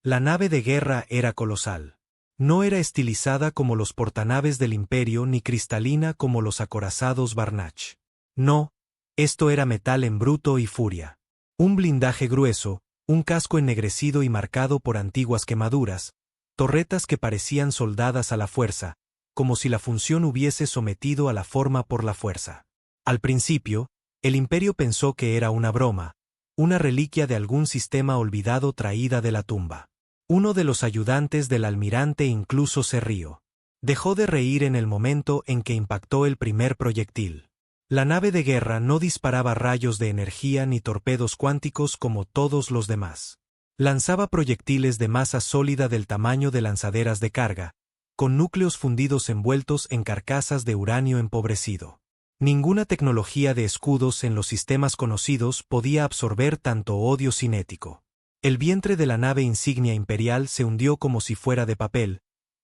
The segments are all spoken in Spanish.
La nave de guerra era colosal. No era estilizada como los portanaves del Imperio ni cristalina como los acorazados Barnach. No, esto era metal en bruto y furia. Un blindaje grueso, un casco ennegrecido y marcado por antiguas quemaduras, torretas que parecían soldadas a la fuerza, como si la función hubiese sometido a la forma por la fuerza. Al principio, el Imperio pensó que era una broma, una reliquia de algún sistema olvidado traída de la tumba. Uno de los ayudantes del almirante incluso se rió. Dejó de reír en el momento en que impactó el primer proyectil. La nave de guerra no disparaba rayos de energía ni torpedos cuánticos como todos los demás. Lanzaba proyectiles de masa sólida del tamaño de lanzaderas de carga, con núcleos fundidos envueltos en carcasas de uranio empobrecido. Ninguna tecnología de escudos en los sistemas conocidos podía absorber tanto odio cinético. El vientre de la nave insignia imperial se hundió como si fuera de papel,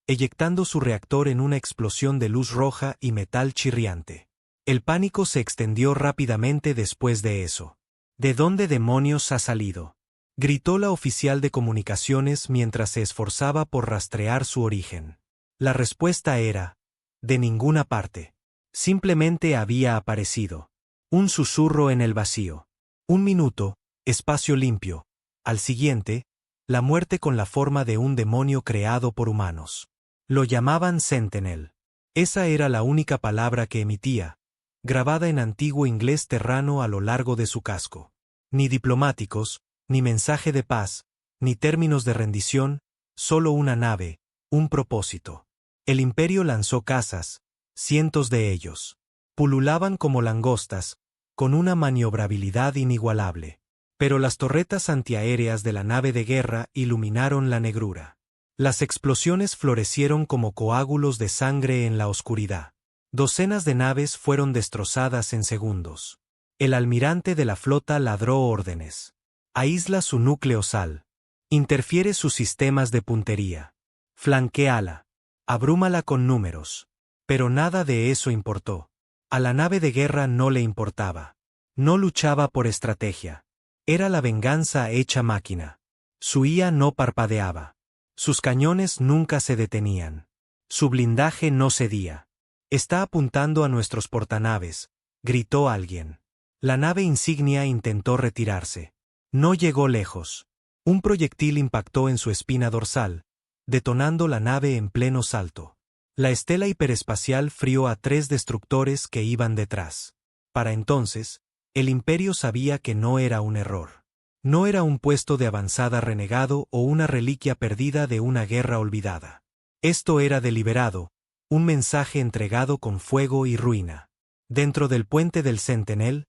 eyectando su reactor en una explosión de luz roja y metal chirriante. El pánico se extendió rápidamente después de eso. ¿De dónde demonios ha salido?, gritó la oficial de comunicaciones mientras se esforzaba por rastrear su origen. La respuesta era: de ninguna parte. Simplemente había aparecido. Un susurro en el vacío. Un minuto, espacio limpio. Al siguiente, la muerte con la forma de un demonio creado por humanos. Lo llamaban Sentinel. Esa era la única palabra que emitía, grabada en antiguo inglés terrano a lo largo de su casco. Ni diplomáticos, ni mensaje de paz, ni términos de rendición, solo una nave, un propósito. El Imperio lanzó cazas, cientos de ellos. Pululaban como langostas, con una maniobrabilidad inigualable. Pero las torretas antiaéreas de la nave de guerra iluminaron la negrura. Las explosiones florecieron como coágulos de sangre en la oscuridad. Docenas de naves fueron destrozadas en segundos. El almirante de la flota ladró órdenes. Aísla su núcleo SAL. Interfiere sus sistemas de puntería. Flanquéala. Abrúmala con números. Pero nada de eso importó. A la nave de guerra no le importaba. No luchaba por estrategia. Era la venganza hecha máquina. Su IA no parpadeaba. Sus cañones nunca se detenían. Su blindaje no cedía. «Está apuntando a nuestros portanaves», gritó alguien. La nave insignia intentó retirarse. No llegó lejos. Un proyectil impactó en su espina dorsal, detonando la nave en pleno salto. La estela hiperespacial frió a 3 destructores que iban detrás. Para entonces, el Imperio sabía que no era un error. No era un puesto de avanzada renegado o una reliquia perdida de una guerra olvidada. Esto era deliberado, un mensaje entregado con fuego y ruina. Dentro del puente del Sentinel,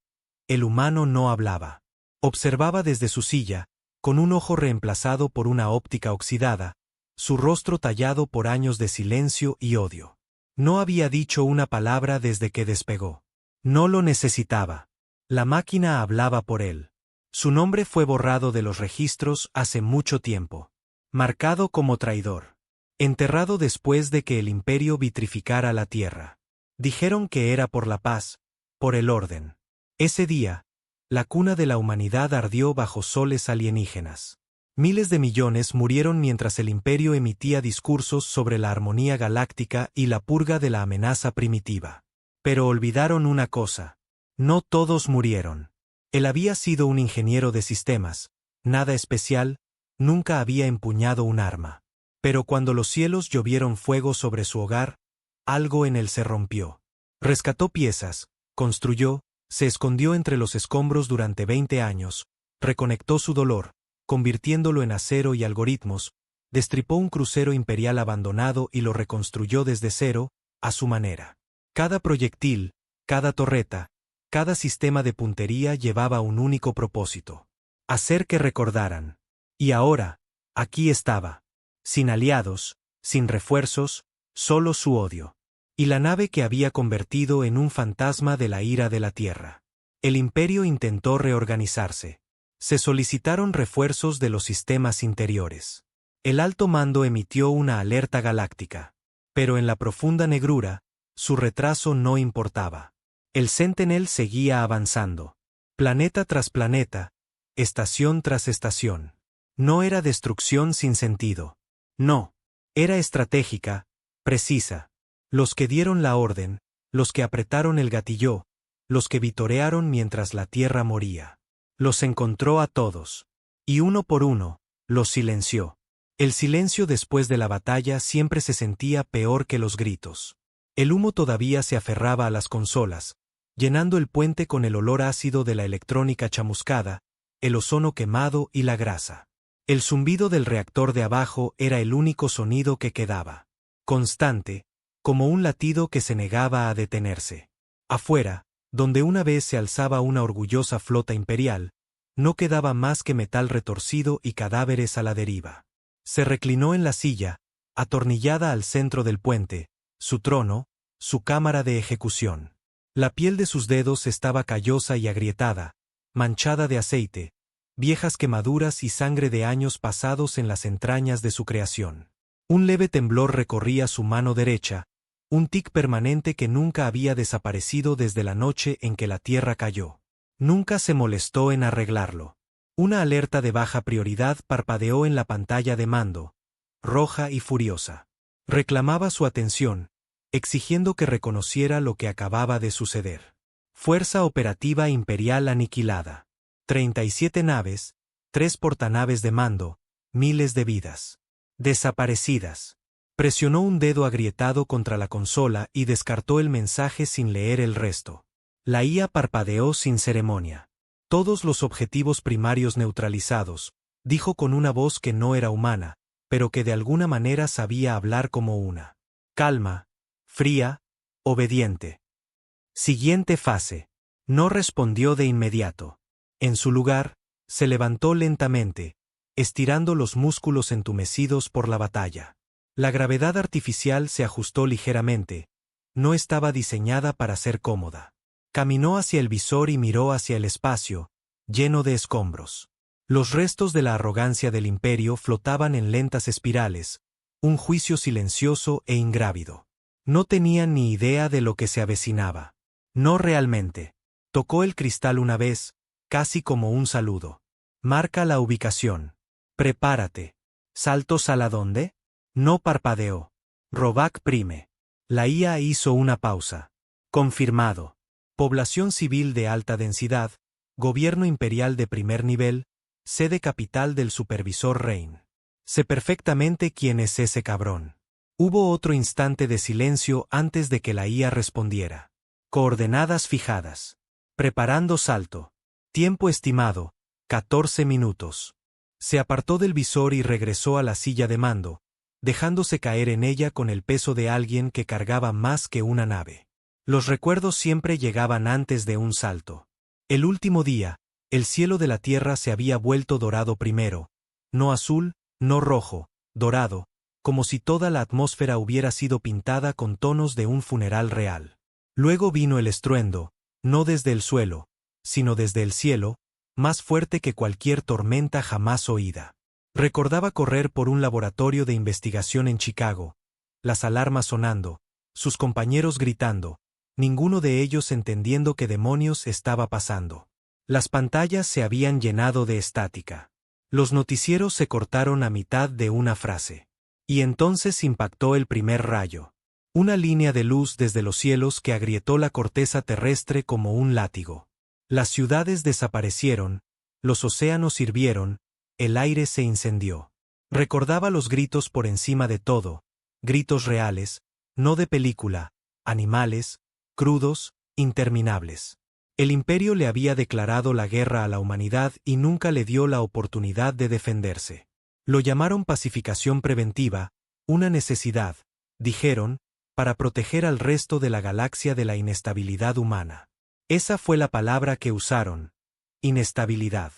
el humano no hablaba. Observaba desde su silla, con un ojo reemplazado por una óptica oxidada, su rostro tallado por años de silencio y odio. No había dicho una palabra desde que despegó. No lo necesitaba. La máquina hablaba por él. Su nombre fue borrado de los registros hace mucho tiempo. Marcado como traidor. Enterrado después de que el Imperio vitrificara la tierra. Dijeron que era por la paz, por el orden. Ese día, la cuna de la humanidad ardió bajo soles alienígenas. Miles de millones murieron mientras el Imperio emitía discursos sobre la armonía galáctica y la purga de la amenaza primitiva. Pero olvidaron una cosa. No todos murieron. Él había sido un ingeniero de sistemas, nada especial, nunca había empuñado un arma. Pero cuando los cielos llovieron fuego sobre su hogar, algo en él se rompió. Rescató piezas, construyó, se escondió entre los escombros durante 20 años, reconectó su dolor, convirtiéndolo en acero y algoritmos, destripó un crucero imperial abandonado y lo reconstruyó desde cero, a su manera. Cada proyectil, cada torreta, cada sistema de puntería llevaba un único propósito: hacer que recordaran. Y ahora, aquí estaba. Sin aliados, sin refuerzos, solo su odio. Y la nave que había convertido en un fantasma de la ira de la Tierra. El Imperio intentó reorganizarse. Se solicitaron refuerzos de los sistemas interiores. El alto mando emitió una alerta galáctica. Pero en la profunda negrura, su retraso no importaba. El Sentinel seguía avanzando. Planeta tras planeta, estación tras estación. No era destrucción sin sentido. No. Era estratégica, precisa. Los que dieron la orden, los que apretaron el gatillo, los que vitorearon mientras la tierra moría. Los encontró a todos. Y uno por uno, los silenció. El silencio después de la batalla siempre se sentía peor que los gritos. El humo todavía se aferraba a las consolas, llenando el puente con el olor ácido de la electrónica chamuscada, el ozono quemado y la grasa. El zumbido del reactor de abajo era el único sonido que quedaba. Constante, como un latido que se negaba a detenerse. Afuera, donde una vez se alzaba una orgullosa flota imperial, no quedaba más que metal retorcido y cadáveres a la deriva. Se reclinó en la silla, atornillada al centro del puente, su trono, su cámara de ejecución. La piel de sus dedos estaba callosa y agrietada, manchada de aceite, viejas quemaduras y sangre de años pasados en las entrañas de su creación. Un leve temblor recorría su mano derecha, un tic permanente que nunca había desaparecido desde la noche en que la tierra cayó. Nunca se molestó en arreglarlo. Una alerta de baja prioridad parpadeó en la pantalla de mando, roja y furiosa. Reclamaba su atención, exigiendo que reconociera lo que acababa de suceder. Fuerza operativa imperial aniquilada. 37 naves, 3 portanaves de mando, miles de vidas. Desaparecidas. Presionó un dedo agrietado contra la consola y descartó el mensaje sin leer el resto. La IA parpadeó sin ceremonia. Todos los objetivos primarios neutralizados, dijo con una voz que no era humana, pero que de alguna manera sabía hablar como una. Calma, fría, obediente. Siguiente fase. No respondió de inmediato. En su lugar, se levantó lentamente, estirando los músculos entumecidos por la batalla. La gravedad artificial se ajustó ligeramente, no estaba diseñada para ser cómoda. Caminó hacia el visor y miró hacia el espacio, lleno de escombros. Los restos de la arrogancia del imperio flotaban en lentas espirales, un juicio silencioso e ingrávido. No tenían ni idea de lo que se avecinaba. No realmente. Tocó el cristal una vez, casi como un saludo. Marca la ubicación. Prepárate. ¿Saltos a la dónde? No parpadeó. Robac prime. La IA hizo una pausa. Confirmado. Población civil de alta densidad, gobierno imperial de primer nivel, sede capital del supervisor Rein. Sé perfectamente quién es ese cabrón. Hubo otro instante de silencio antes de que la IA respondiera. Coordenadas fijadas. Preparando salto. Tiempo estimado, 14 minutos. Se apartó del visor y regresó a la silla de mando, dejándose caer en ella con el peso de alguien que cargaba más que una nave. Los recuerdos siempre llegaban antes de un salto. El último día, el cielo de la tierra se había vuelto dorado primero, no azul, no rojo, dorado, como si toda la atmósfera hubiera sido pintada con tonos de un funeral real. Luego vino el estruendo, no desde el suelo, sino desde el cielo, más fuerte que cualquier tormenta jamás oída. Recordaba correr por un laboratorio de investigación en Chicago, las alarmas sonando, sus compañeros gritando, ninguno de ellos entendiendo qué demonios estaba pasando. Las pantallas se habían llenado de estática. Los noticieros se cortaron a mitad de una frase. Y entonces impactó el primer rayo. Una línea de luz desde los cielos que agrietó la corteza terrestre como un látigo. Las ciudades desaparecieron, los océanos hirvieron, el aire se incendió. Recordaba los gritos por encima de todo, gritos reales, no de película, animales, crudos, interminables. El imperio le había declarado la guerra a la humanidad y nunca le dio la oportunidad de defenderse. Lo llamaron pacificación preventiva, una necesidad, dijeron, para proteger al resto de la galaxia de la inestabilidad humana. Esa fue la palabra que usaron, inestabilidad.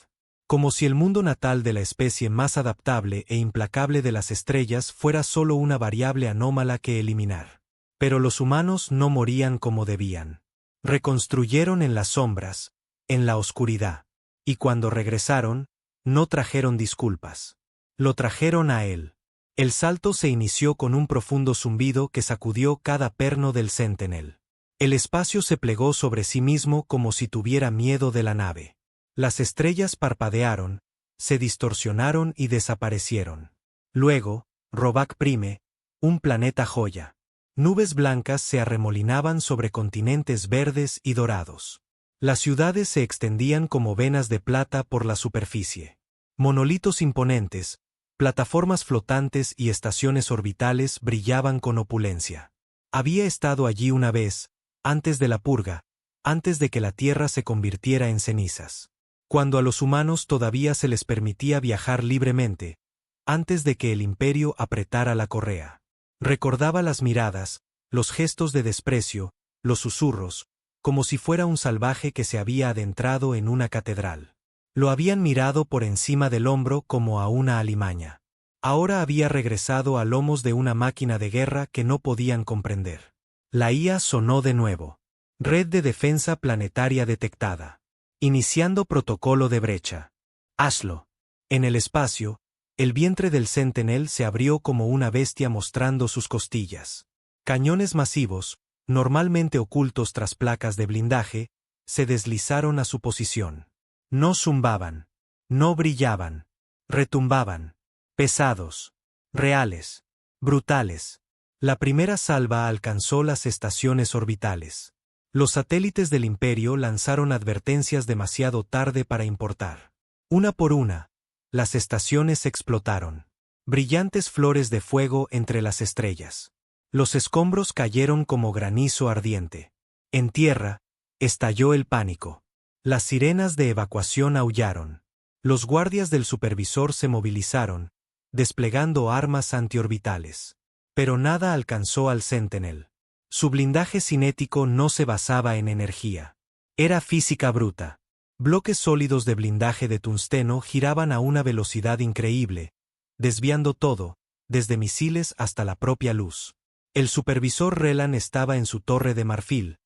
Como si el mundo natal de la especie más adaptable e implacable de las estrellas fuera solo una variable anómala que eliminar. Pero los humanos no morían como debían. Reconstruyeron en las sombras, en la oscuridad. Y cuando regresaron, no trajeron disculpas. Lo trajeron a él. El salto se inició con un profundo zumbido que sacudió cada perno del Sentinel. El espacio se plegó sobre sí mismo como si tuviera miedo de la nave. Las estrellas parpadearon, se distorsionaron y desaparecieron. Luego, Robac Prime, un planeta joya. Nubes blancas se arremolinaban sobre continentes verdes y dorados. Las ciudades se extendían como venas de plata por la superficie. Monolitos imponentes, plataformas flotantes y estaciones orbitales brillaban con opulencia. Había estado allí una vez, antes de la purga, antes de que la Tierra se convirtiera en cenizas. Cuando a los humanos todavía se les permitía viajar libremente, antes de que el imperio apretara la correa. Recordaba las miradas, los gestos de desprecio, los susurros, como si fuera un salvaje que se había adentrado en una catedral. Lo habían mirado por encima del hombro como a una alimaña. Ahora había regresado a lomos de una máquina de guerra que no podían comprender. La IA sonó de nuevo. Red de defensa planetaria detectada. Iniciando protocolo de brecha. Hazlo. En el espacio, el vientre del Sentinel se abrió como una bestia mostrando sus costillas. Cañones masivos, normalmente ocultos tras placas de blindaje, se deslizaron a su posición. No zumbaban. No brillaban. Retumbaban. Pesados. Reales. Brutales. La primera salva alcanzó las estaciones orbitales. Los satélites del Imperio lanzaron advertencias demasiado tarde para importar. Una por una, las estaciones explotaron. Brillantes flores de fuego entre las estrellas. Los escombros cayeron como granizo ardiente. En tierra, estalló el pánico. Las sirenas de evacuación aullaron. Los guardias del supervisor se movilizaron, desplegando armas antiorbitales. Pero nada alcanzó al Sentinel. Su blindaje cinético no se basaba en energía. Era física bruta. Bloques sólidos de blindaje de tungsteno giraban a una velocidad increíble, desviando todo, desde misiles hasta la propia luz. El supervisor Relan estaba en su torre de marfil,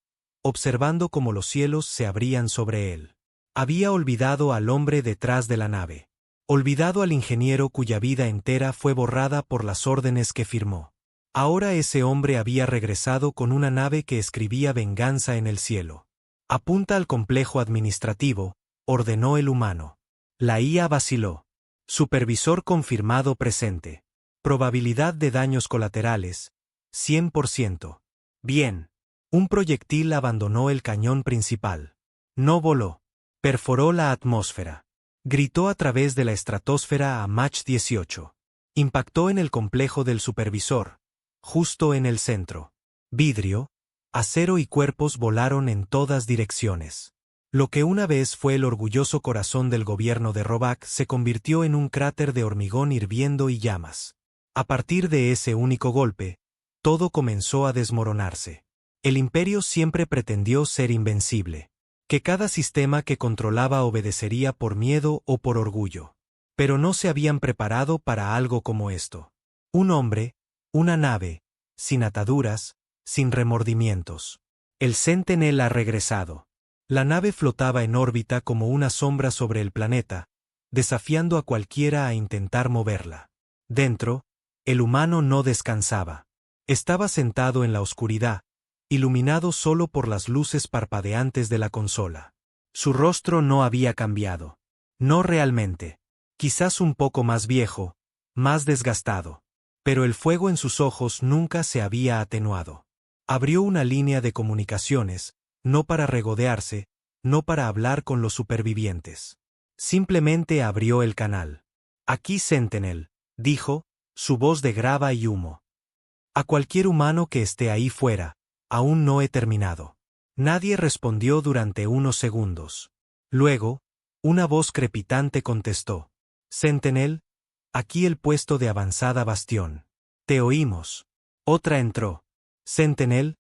observando cómo los cielos se abrían sobre él. Había olvidado al hombre detrás de la nave. Olvidado al ingeniero cuya vida entera fue borrada por las órdenes que firmó. Ahora ese hombre había regresado con una nave que escribía venganza en el cielo. Apunta al complejo administrativo, ordenó el humano. La IA vaciló. Supervisor confirmado presente. Probabilidad de daños colaterales, 100%. Bien. Un proyectil abandonó el cañón principal. No voló. Perforó la atmósfera. Gritó a través de la estratosfera a Mach 18. Impactó en el complejo del supervisor, justo en el centro. Vidrio, acero y cuerpos volaron en todas direcciones. Lo que una vez fue el orgulloso corazón del gobierno de Robac se convirtió en un cráter de hormigón hirviendo y llamas. A partir de ese único golpe, todo comenzó a desmoronarse. El imperio siempre pretendió ser invencible, que cada sistema que controlaba obedecería por miedo o por orgullo. Pero no se habían preparado para algo como esto. Un hombre, una nave, sin ataduras, sin remordimientos. El Sentinel ha regresado. La nave flotaba en órbita como una sombra sobre el planeta, desafiando a cualquiera a intentar moverla. Dentro, el humano no descansaba. Estaba sentado en la oscuridad, iluminado solo por las luces parpadeantes de la consola. Su rostro no había cambiado. No realmente. Quizás un poco más viejo, más desgastado. Pero el fuego en sus ojos nunca se había atenuado. Abrió una línea de comunicaciones, no para regodearse, no para hablar con los supervivientes. Simplemente abrió el canal. Aquí Sentinel, dijo, su voz de grava y humo. A cualquier humano que esté ahí fuera, aún no he terminado. Nadie respondió durante unos segundos. Luego, una voz crepitante contestó. Sentinel, aquí el puesto de avanzada bastión. Te oímos. Otra entró. Sentinel,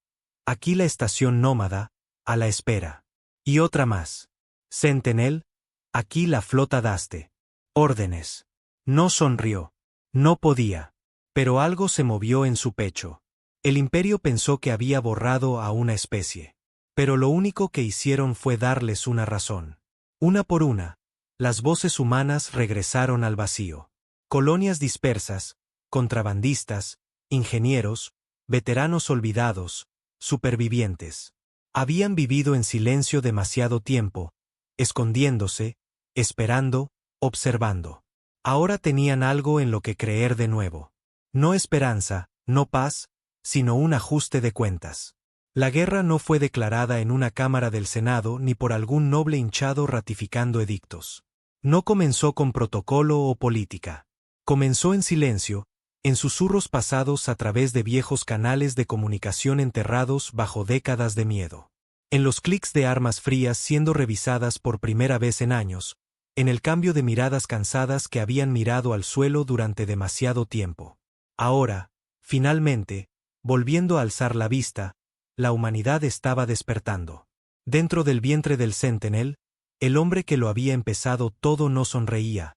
aquí la estación nómada, a la espera. Y otra más. Sentinel, aquí la flota Daste. Órdenes. No sonrió. No podía. Pero algo se movió en su pecho. El imperio pensó que había borrado a una especie. Pero lo único que hicieron fue darles una razón. Una por una, las voces humanas regresaron al vacío. Colonias dispersas, contrabandistas, ingenieros, veteranos olvidados, supervivientes. Habían vivido en silencio demasiado tiempo, escondiéndose, esperando, observando. Ahora tenían algo en lo que creer de nuevo. No esperanza, no paz, sino un ajuste de cuentas. La guerra no fue declarada en una cámara del Senado ni por algún noble hinchado ratificando edictos. No comenzó con protocolo o política. Comenzó en silencio, en susurros pasados a través de viejos canales de comunicación enterrados bajo décadas de miedo. En los clics de armas frías siendo revisadas por primera vez en años, en el cambio de miradas cansadas que habían mirado al suelo durante demasiado tiempo. Ahora, finalmente, volviendo a alzar la vista, la humanidad estaba despertando. Dentro del vientre del Sentinel, el hombre que lo había empezado todo no sonreía,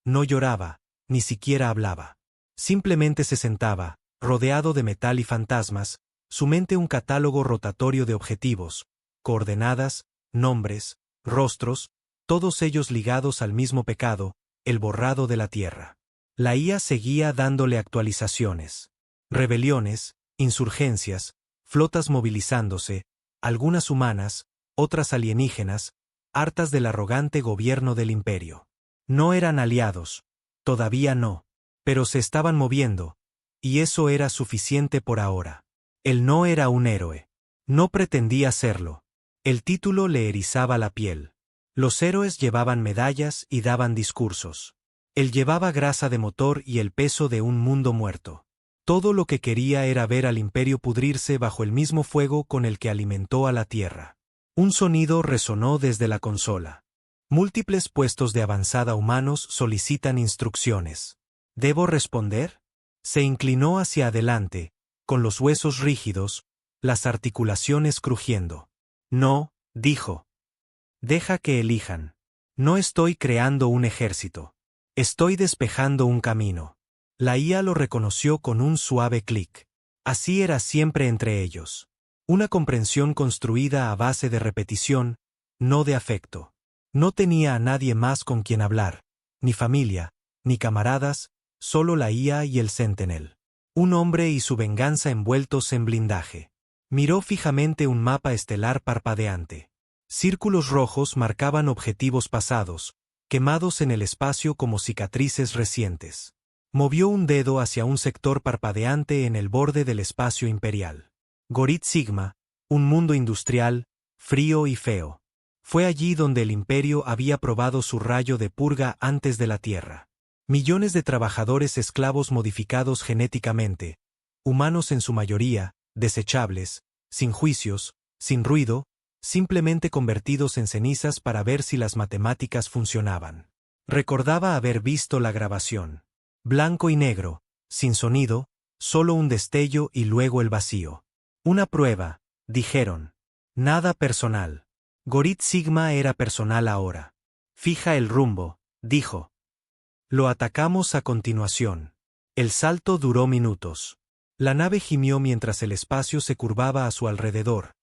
no lloraba, ni siquiera hablaba. Simplemente se sentaba, rodeado de metal y fantasmas, su mente un catálogo rotatorio de objetivos, coordenadas, nombres, rostros, todos ellos ligados al mismo pecado, el borrado de la tierra. La IA seguía dándole actualizaciones. Rebeliones, insurgencias, flotas movilizándose, algunas humanas, otras alienígenas, hartas del arrogante gobierno del imperio. No eran aliados, todavía no, pero se estaban moviendo, y eso era suficiente por ahora. Él no era un héroe. No pretendía serlo. El título le erizaba la piel. Los héroes llevaban medallas y daban discursos. Él llevaba grasa de motor y el peso de un mundo muerto. Todo lo que quería era ver al imperio pudrirse bajo el mismo fuego con el que alimentó a la Tierra. Un sonido resonó desde la consola. Múltiples puestos de avanzada humanos solicitan instrucciones. ¿Debo responder? Se inclinó hacia adelante, con los huesos rígidos, las articulaciones crujiendo. No, dijo. Deja que elijan. No estoy creando un ejército. Estoy despejando un camino. La IA lo reconoció con un suave clic. Así era siempre entre ellos. Una comprensión construida a base de repetición, no de afecto. No tenía a nadie más con quien hablar, ni familia, ni camaradas, solo la IA y el Sentinel. Un hombre y su venganza envueltos en blindaje. Miró fijamente un mapa estelar parpadeante. Círculos rojos marcaban objetivos pasados, quemados en el espacio como cicatrices recientes. Movió un dedo hacia un sector parpadeante en el borde del espacio imperial. Gorit Sigma, un mundo industrial, frío y feo. Fue allí donde el imperio había probado su rayo de purga antes de la Tierra. Millones de trabajadores esclavos modificados genéticamente, humanos en su mayoría, desechables, sin juicios, sin ruido, simplemente convertidos en cenizas para ver si las matemáticas funcionaban. Recordaba haber visto la grabación. Blanco y negro, sin sonido, solo un destello y luego el vacío. Una prueba, dijeron. Nada personal. Gorit Sigma era personal ahora. Fija el rumbo, dijo. Lo atacamos a continuación. El salto duró minutos. La nave gimió mientras el espacio se curvaba a su alrededor,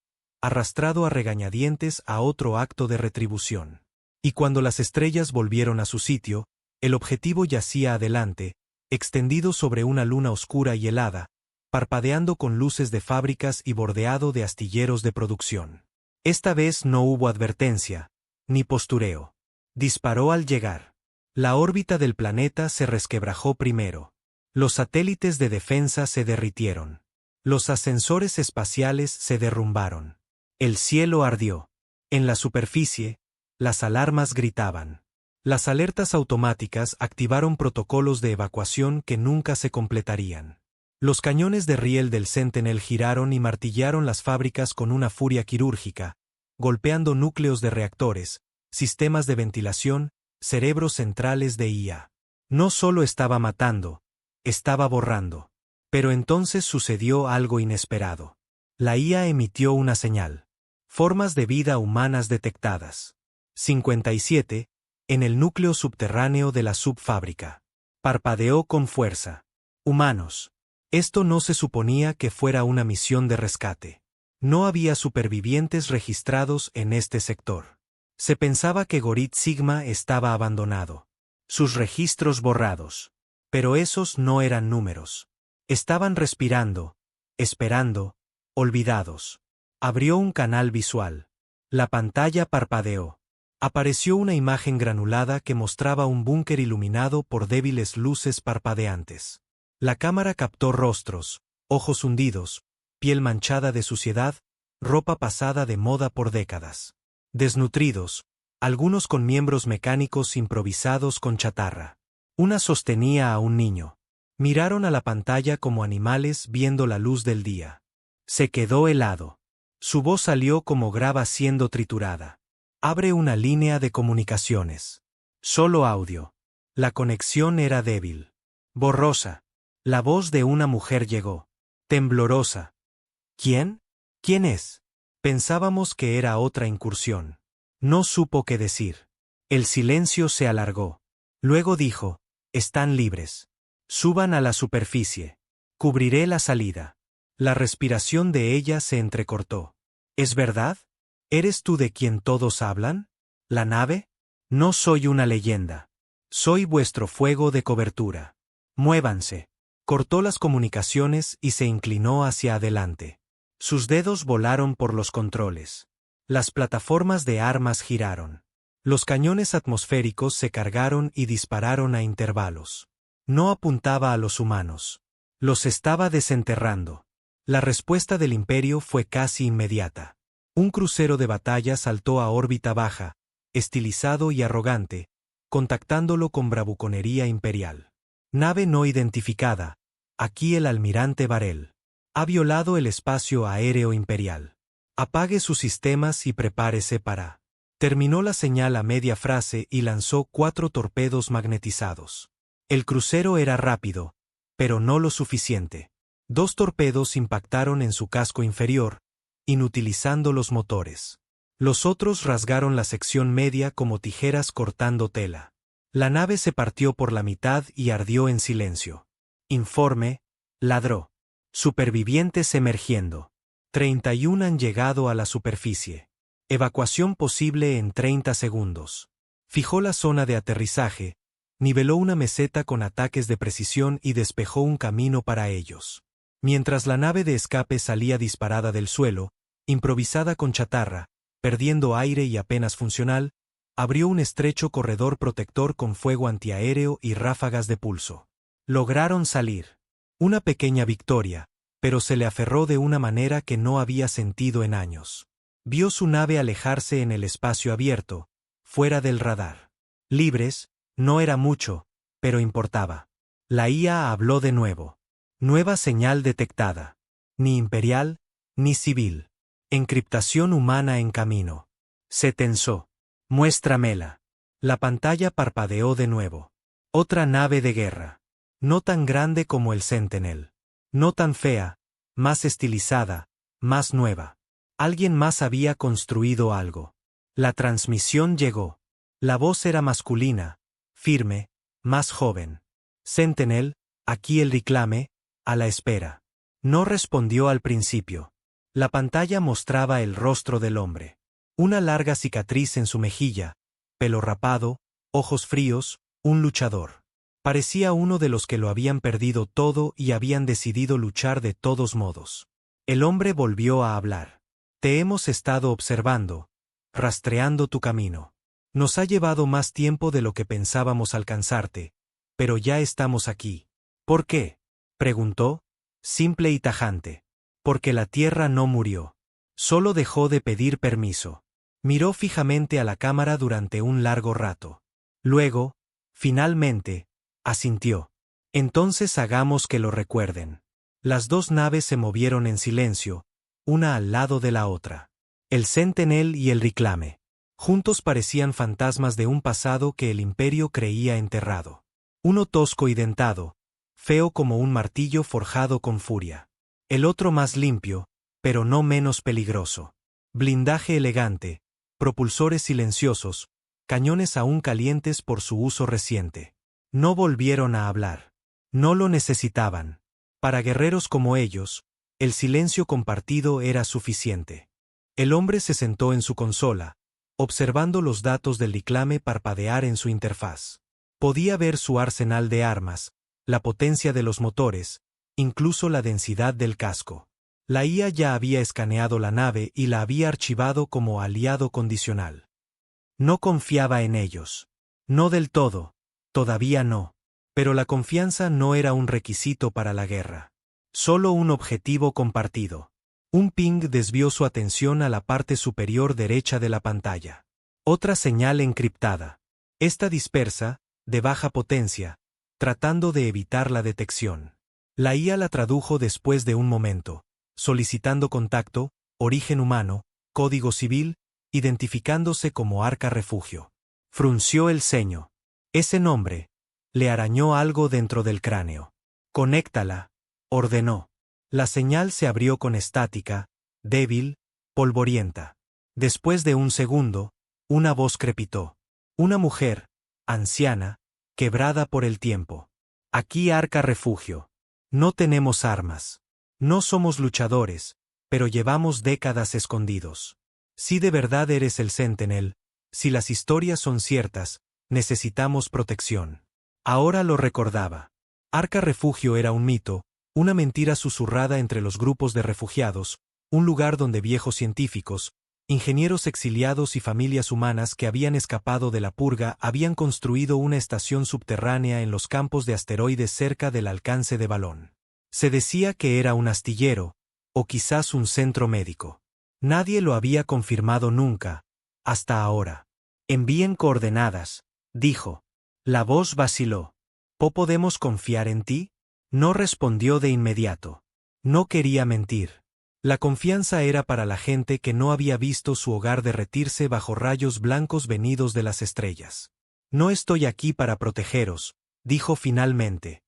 arrastrado a regañadientes a otro acto de retribución. Y cuando las estrellas volvieron a su sitio, el objetivo yacía adelante, extendido sobre una luna oscura y helada, parpadeando con luces de fábricas y bordeado de astilleros de producción. Esta vez no hubo advertencia, ni postureo. Disparó al llegar. La órbita del planeta se resquebrajó primero. Los satélites de defensa se derritieron. Los ascensores espaciales se derrumbaron. El cielo ardió. En la superficie, las alarmas gritaban. Las alertas automáticas activaron protocolos de evacuación que nunca se completarían. Los cañones de riel del Sentinel giraron y martillaron las fábricas con una furia quirúrgica, golpeando núcleos de reactores, sistemas de ventilación, cerebros centrales de IA. No solo estaba matando, estaba borrando. Pero entonces sucedió algo inesperado. La IA emitió una señal. Formas de vida humanas detectadas. 57, en el núcleo subterráneo de la subfábrica. Parpadeó con fuerza. Humanos. Esto no se suponía que fuera una misión de rescate. No había supervivientes registrados en este sector. Se pensaba que Gorit Sigma estaba abandonado. Sus registros borrados. Pero esos no eran números. Estaban respirando, esperando, olvidados. Abrió un canal visual. La pantalla parpadeó. Apareció una imagen granulada que mostraba un búnker iluminado por débiles luces parpadeantes. La cámara captó rostros, ojos hundidos, piel manchada de suciedad, ropa pasada de moda por décadas. Desnutridos, algunos con miembros mecánicos improvisados con chatarra. Una sostenía a un niño. Miraron a la pantalla como animales viendo la luz del día. Se quedó helado. Su voz salió como grava siendo triturada. Abre una línea de comunicaciones. Solo audio. La conexión era débil. Borrosa. La voz de una mujer llegó. Temblorosa. ¿Quién? ¿Quién es? Pensábamos que era otra incursión. No supo qué decir. El silencio se alargó. Luego dijo, están libres. Suban a la superficie. Cubriré la salida. La respiración de ella se entrecortó. ¿Es verdad? ¿Eres tú de quien todos hablan? ¿La nave? No soy una leyenda. Soy vuestro fuego de cobertura. Muévanse. Cortó las comunicaciones y se inclinó hacia adelante. Sus dedos volaron por los controles. Las plataformas de armas giraron. Los cañones atmosféricos se cargaron y dispararon a intervalos. No apuntaba a los humanos. Los estaba desenterrando. La respuesta del Imperio fue casi inmediata. Un crucero de batalla saltó a órbita baja, estilizado y arrogante, contactándolo con bravuconería imperial. Nave no identificada. Aquí el almirante Varel. Ha violado el espacio aéreo imperial. Apague sus sistemas y prepárese para. Terminó la señal a media frase y lanzó 4 torpedos magnetizados. El crucero era rápido, pero no lo suficiente. 2 torpedos impactaron en su casco inferior, inutilizando los motores. Los otros rasgaron la sección media como tijeras cortando tela. La nave se partió por la mitad y ardió en silencio. Informe, ladró. Supervivientes emergiendo. 31 han llegado a la superficie. Evacuación posible en 30 segundos. Fijó la zona de aterrizaje, niveló una meseta con ataques de precisión y despejó un camino para ellos. Mientras la nave de escape salía disparada del suelo, improvisada con chatarra, perdiendo aire y apenas funcional, abrió un estrecho corredor protector con fuego antiaéreo y ráfagas de pulso. Lograron salir. Una pequeña victoria, pero se le aferró de una manera que no había sentido en años. Vio su nave alejarse en el espacio abierto, fuera del radar. Libres, no era mucho, pero importaba. La IA habló de nuevo. Nueva señal detectada. Ni imperial, ni civil. Encriptación humana en camino. Se tensó. Muéstramela. La pantalla parpadeó de nuevo. Otra nave de guerra. No tan grande como el Sentinel. No tan fea, más estilizada, más nueva. Alguien más había construido algo. La transmisión llegó. La voz era masculina, firme, más joven. Sentinel, aquí el reclame, a la espera. No respondió al principio. La pantalla mostraba el rostro del hombre. Una larga cicatriz en su mejilla, pelo rapado, ojos fríos, un luchador. Parecía uno de los que lo habían perdido todo y habían decidido luchar de todos modos. El hombre volvió a hablar. Te hemos estado observando, rastreando tu camino. Nos ha llevado más tiempo de lo que pensábamos alcanzarte, pero ya estamos aquí. ¿Por qué? Preguntó, simple y tajante. Porque la Tierra no murió. Solo dejó de pedir permiso. Miró fijamente a la cámara durante un largo rato. Luego, finalmente, asintió. Entonces hagamos que lo recuerden. Las 2 naves se movieron en silencio, una al lado de la otra. El Sentinel y el Reclame. Juntos parecían fantasmas de un pasado que el Imperio creía enterrado. Uno tosco y dentado, feo como un martillo forjado con furia. El otro más limpio, pero no menos peligroso. Blindaje elegante, propulsores silenciosos, cañones aún calientes por su uso reciente. No volvieron a hablar. No lo necesitaban. Para guerreros como ellos, el silencio compartido era suficiente. El hombre se sentó en su consola, observando los datos del reclame parpadear en su interfaz. Podía ver su arsenal de armas, la potencia de los motores, incluso la densidad del casco. La IA ya había escaneado la nave y la había archivado como aliado condicional. No confiaba en ellos. No del todo. Todavía no. Pero la confianza no era un requisito para la guerra. Solo un objetivo compartido. Un ping desvió su atención a la parte superior derecha de la pantalla. Otra señal encriptada. Esta dispersa, de baja potencia, tratando de evitar la detección. La IA la tradujo después de un momento, solicitando contacto, origen humano, código civil, identificándose como Arca Refugio. Frunció el ceño. Ese nombre le arañó algo dentro del cráneo. Conéctala, ordenó. La señal se abrió con estática, débil, polvorienta. Después de un segundo, una voz crepitó. Una mujer, anciana, quebrada por el tiempo. Aquí Arca Refugio. No tenemos armas. No somos luchadores, pero llevamos décadas escondidos. Si de verdad eres el Sentinel, si las historias son ciertas, necesitamos protección. Ahora lo recordaba. Arca Refugio era un mito, una mentira susurrada entre los grupos de refugiados, un lugar donde viejos científicos, ingenieros exiliados y familias humanas que habían escapado de la purga habían construido una estación subterránea en los campos de asteroides cerca del alcance de Balón. Se decía que era un astillero, o quizás un centro médico. Nadie lo había confirmado nunca, hasta ahora. Envíen coordenadas, dijo. La voz vaciló. ¿Podemos confiar en ti? No respondió de inmediato. No quería mentir. La confianza era para la gente que no había visto su hogar derretirse bajo rayos blancos venidos de las estrellas. No estoy aquí para protegeros, dijo finalmente.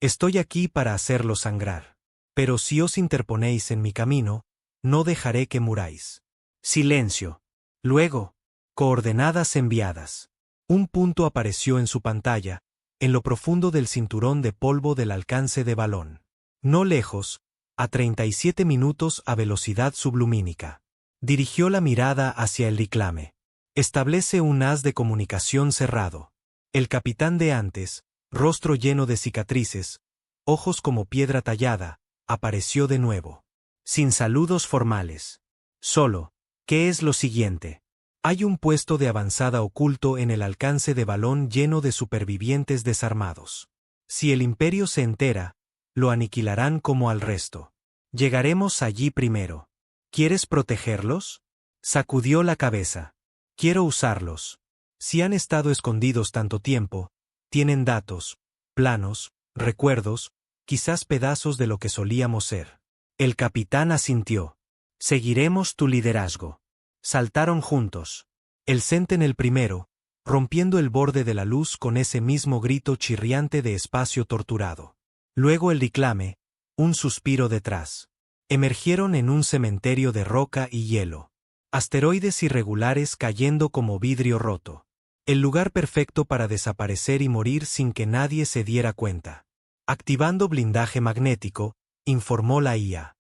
Estoy aquí para hacerlos sangrar. Pero si os interponéis en mi camino, no dejaré que muráis. Silencio. Luego, coordenadas enviadas. Un punto apareció en su pantalla, en lo profundo del cinturón de polvo del alcance de Balón. No lejos, a 37 minutos a velocidad sublumínica. Dirigió la mirada hacia el reclame. Establece un haz de comunicación cerrado. El capitán de antes, rostro lleno de cicatrices, ojos como piedra tallada, apareció de nuevo. Sin saludos formales. Solo, ¿qué es lo siguiente? Hay un puesto de avanzada oculto en el alcance de Balón lleno de supervivientes desarmados. Si el Imperio se entera, lo aniquilarán como al resto. Llegaremos allí primero. ¿Quieres protegerlos? Sacudió la cabeza. Quiero usarlos. Si han estado escondidos tanto tiempo, tienen datos, planos, recuerdos, quizás pedazos de lo que solíamos ser. El capitán asintió. Seguiremos tu liderazgo. Saltaron juntos. El Sentinel primero, rompiendo el borde de la luz con ese mismo grito chirriante de espacio torturado. Luego el reclame, un suspiro detrás. Emergieron en un cementerio de roca y hielo. Asteroides irregulares cayendo como vidrio roto. El lugar perfecto para desaparecer y morir sin que nadie se diera cuenta. Activando blindaje magnético, informó la IA.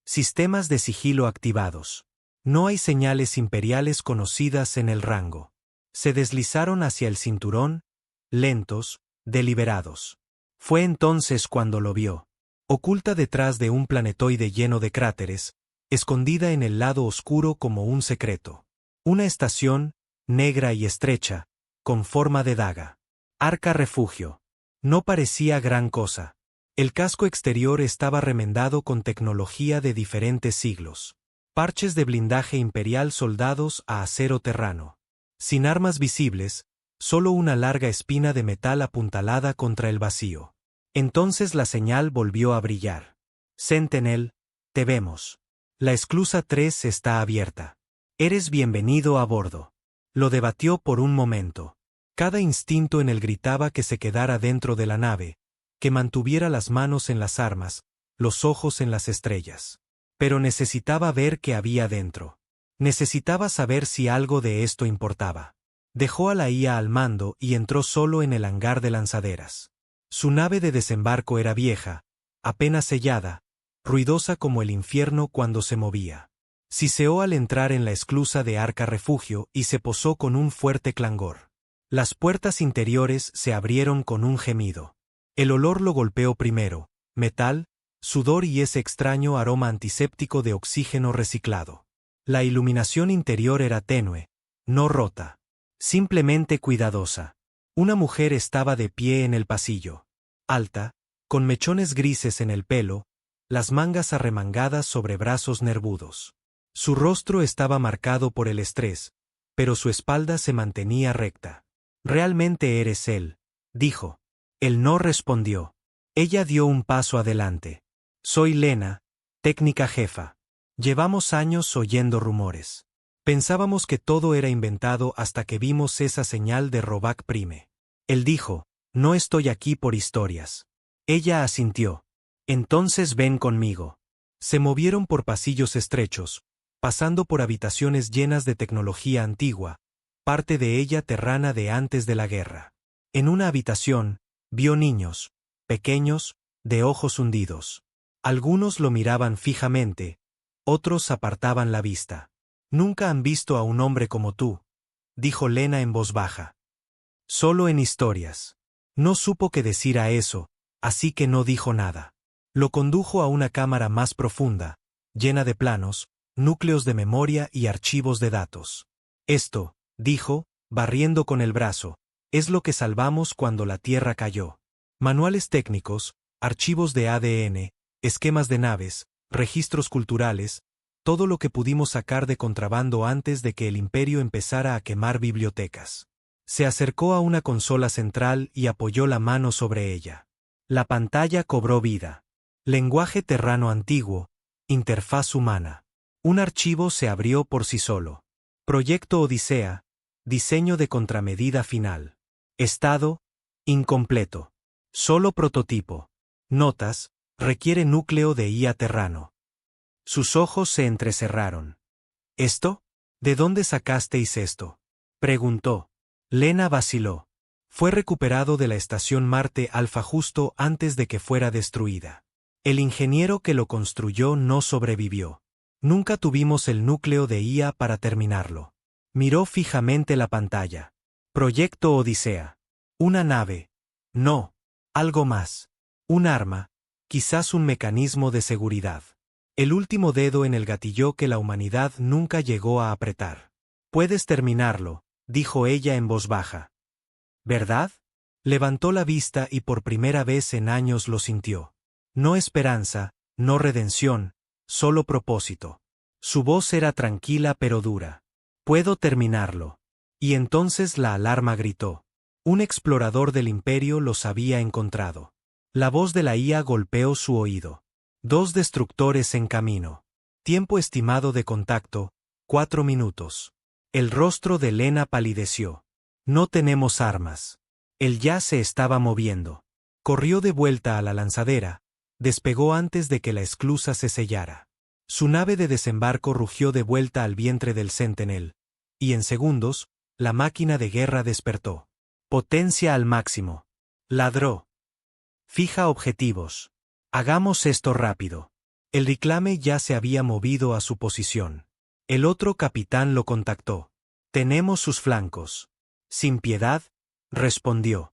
Sistemas de sigilo activados. No hay señales imperiales conocidas en el rango. Se deslizaron hacia el cinturón, lentos, deliberados. Fue entonces cuando lo vio. Oculta detrás de un planetoide lleno de cráteres, escondida en el lado oscuro como un secreto. Una estación, negra y estrecha, con forma de daga. Arca Refugio. No parecía gran cosa. El casco exterior estaba remendado con tecnología de diferentes siglos. Parches de blindaje imperial soldados a acero terrano. Sin armas visibles, solo una larga espina de metal apuntalada contra el vacío. Entonces la señal volvió a brillar. Sentinel, te vemos. La esclusa 3 está abierta. Eres bienvenido a bordo. Lo debatió por un momento. Cada instinto en él gritaba que se quedara dentro de la nave, que mantuviera las manos en las armas, los ojos en las estrellas. Pero necesitaba ver qué había dentro. Necesitaba saber si algo de esto importaba. Dejó a la IA al mando y entró solo en el hangar de lanzaderas. Su nave de desembarco era vieja, apenas sellada, ruidosa como el infierno cuando se movía. Siseó al entrar en la esclusa de Arca Refugio y se posó con un fuerte clangor. Las puertas interiores se abrieron con un gemido. El olor lo golpeó primero, metal, sudor y ese extraño aroma antiséptico de oxígeno reciclado. La iluminación interior era tenue, no rota. Simplemente cuidadosa. Una mujer estaba de pie en el pasillo. Alta, con mechones grises en el pelo, las mangas arremangadas sobre brazos nervudos. Su rostro estaba marcado por el estrés, pero su espalda se mantenía recta. «Realmente eres él», dijo. Él no respondió. Ella dio un paso adelante. «Soy Lena, técnica jefa. Llevamos años oyendo rumores. Pensábamos que todo era inventado hasta que vimos esa señal de Roback Prime». Él dijo, «No estoy aquí por historias». Ella asintió. «Entonces ven conmigo». Se movieron por pasillos estrechos, pasando por habitaciones llenas de tecnología antigua, parte de ella terrana de antes de la guerra. En una habitación, vio niños, pequeños, de ojos hundidos. Algunos lo miraban fijamente, otros apartaban la vista. «Nunca han visto a un hombre como tú», dijo Lena en voz baja. «Solo en historias». No supo qué decir a eso, así que no dijo nada. Lo condujo a una cámara más profunda, llena de planos, núcleos de memoria y archivos de datos. «Esto», dijo, barriendo con el brazo, «es lo que salvamos cuando la Tierra cayó. Manuales técnicos, archivos de ADN, esquemas de naves, registros culturales, todo lo que pudimos sacar de contrabando antes de que el Imperio empezara a quemar bibliotecas». Se acercó a una consola central y apoyó la mano sobre ella. La pantalla cobró vida. Lenguaje terrano antiguo, interfaz humana. Un archivo se abrió por sí solo. Proyecto Odisea, diseño de contramedida final. Estado, incompleto. Solo prototipo. Notas, requiere núcleo de IA terrano. Sus ojos se entrecerraron. ¿Esto? ¿De dónde sacasteis esto?, preguntó. Lena vaciló. Fue recuperado de la estación Marte Alfa justo antes de que fuera destruida. El ingeniero que lo construyó no sobrevivió. Nunca tuvimos el núcleo de IA para terminarlo. Miró fijamente la pantalla. Proyecto Odisea. Una nave. No. Algo más. Un arma. Quizás un mecanismo de seguridad. El último dedo en el gatillo que la humanidad nunca llegó a apretar. Puedes terminarlo, dijo ella en voz baja. ¿Verdad? Levantó la vista y por primera vez en años lo sintió. No esperanza, no redención, solo propósito. Su voz era tranquila pero dura. Puedo terminarlo. Y entonces la alarma gritó. Un explorador del Imperio los había encontrado. La voz de la IA golpeó su oído. 2 destructores en camino. Tiempo estimado de contacto, 4 minutos. El rostro de Lena palideció. No tenemos armas. Él ya se estaba moviendo. Corrió de vuelta a la lanzadera, despegó antes de que la esclusa se sellara. Su nave de desembarco rugió de vuelta al vientre del Sentinel, y en segundos, la máquina de guerra despertó. Potencia al máximo. Ladró. Fija objetivos. Hagamos esto rápido. El reclame ya se había movido a su posición. El otro capitán lo contactó. Tenemos sus flancos. Sin piedad, respondió.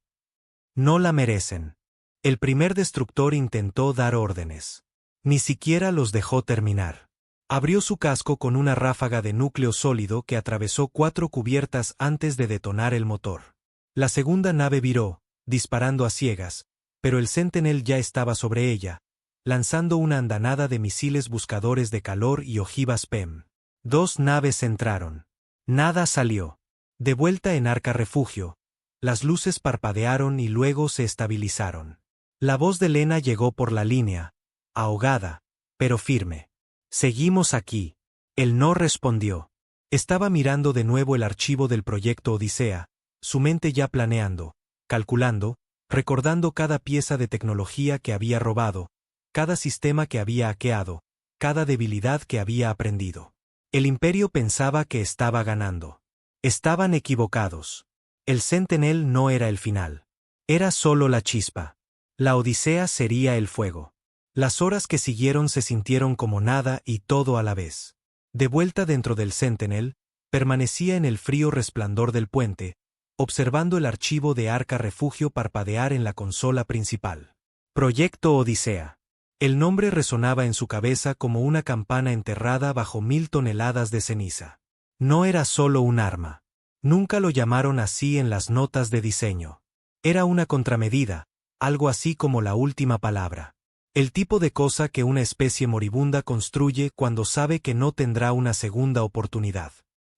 No la merecen. El primer destructor intentó dar órdenes. Ni siquiera los dejó terminar. Abrió su casco con una ráfaga de núcleo sólido que atravesó 4 cubiertas antes de detonar el motor. La segunda nave viró, disparando a ciegas, pero el Sentinel ya estaba sobre ella, lanzando una andanada de misiles buscadores de calor y ojivas PEM. 2 naves entraron. Nada salió. De vuelta en Arca Refugio, las luces parpadearon y luego se estabilizaron. La voz de Lena llegó por la línea, ahogada, pero firme. «Seguimos aquí». Él no respondió. Estaba mirando de nuevo el archivo del proyecto Odisea, su mente ya planeando, calculando, recordando cada pieza de tecnología que había robado, cada sistema que había hackeado, cada debilidad que había aprendido. El Imperio pensaba que estaba ganando. Estaban equivocados. El Sentinel no era el final. Era solo la chispa. La Odisea sería el fuego. Las horas que siguieron se sintieron como nada y todo a la vez. De vuelta dentro del Sentinel, permanecía en el frío resplandor del puente, observando el archivo de Arca Refugio parpadear en la consola principal. Proyecto Odisea. El nombre resonaba en su cabeza como una campana enterrada bajo 1000 toneladas de ceniza. No era solo un arma. Nunca lo llamaron así en las notas de diseño. Era una contramedida, algo así como la última palabra. El tipo de cosa que una especie moribunda construye cuando sabe que no tendrá una segunda oportunidad.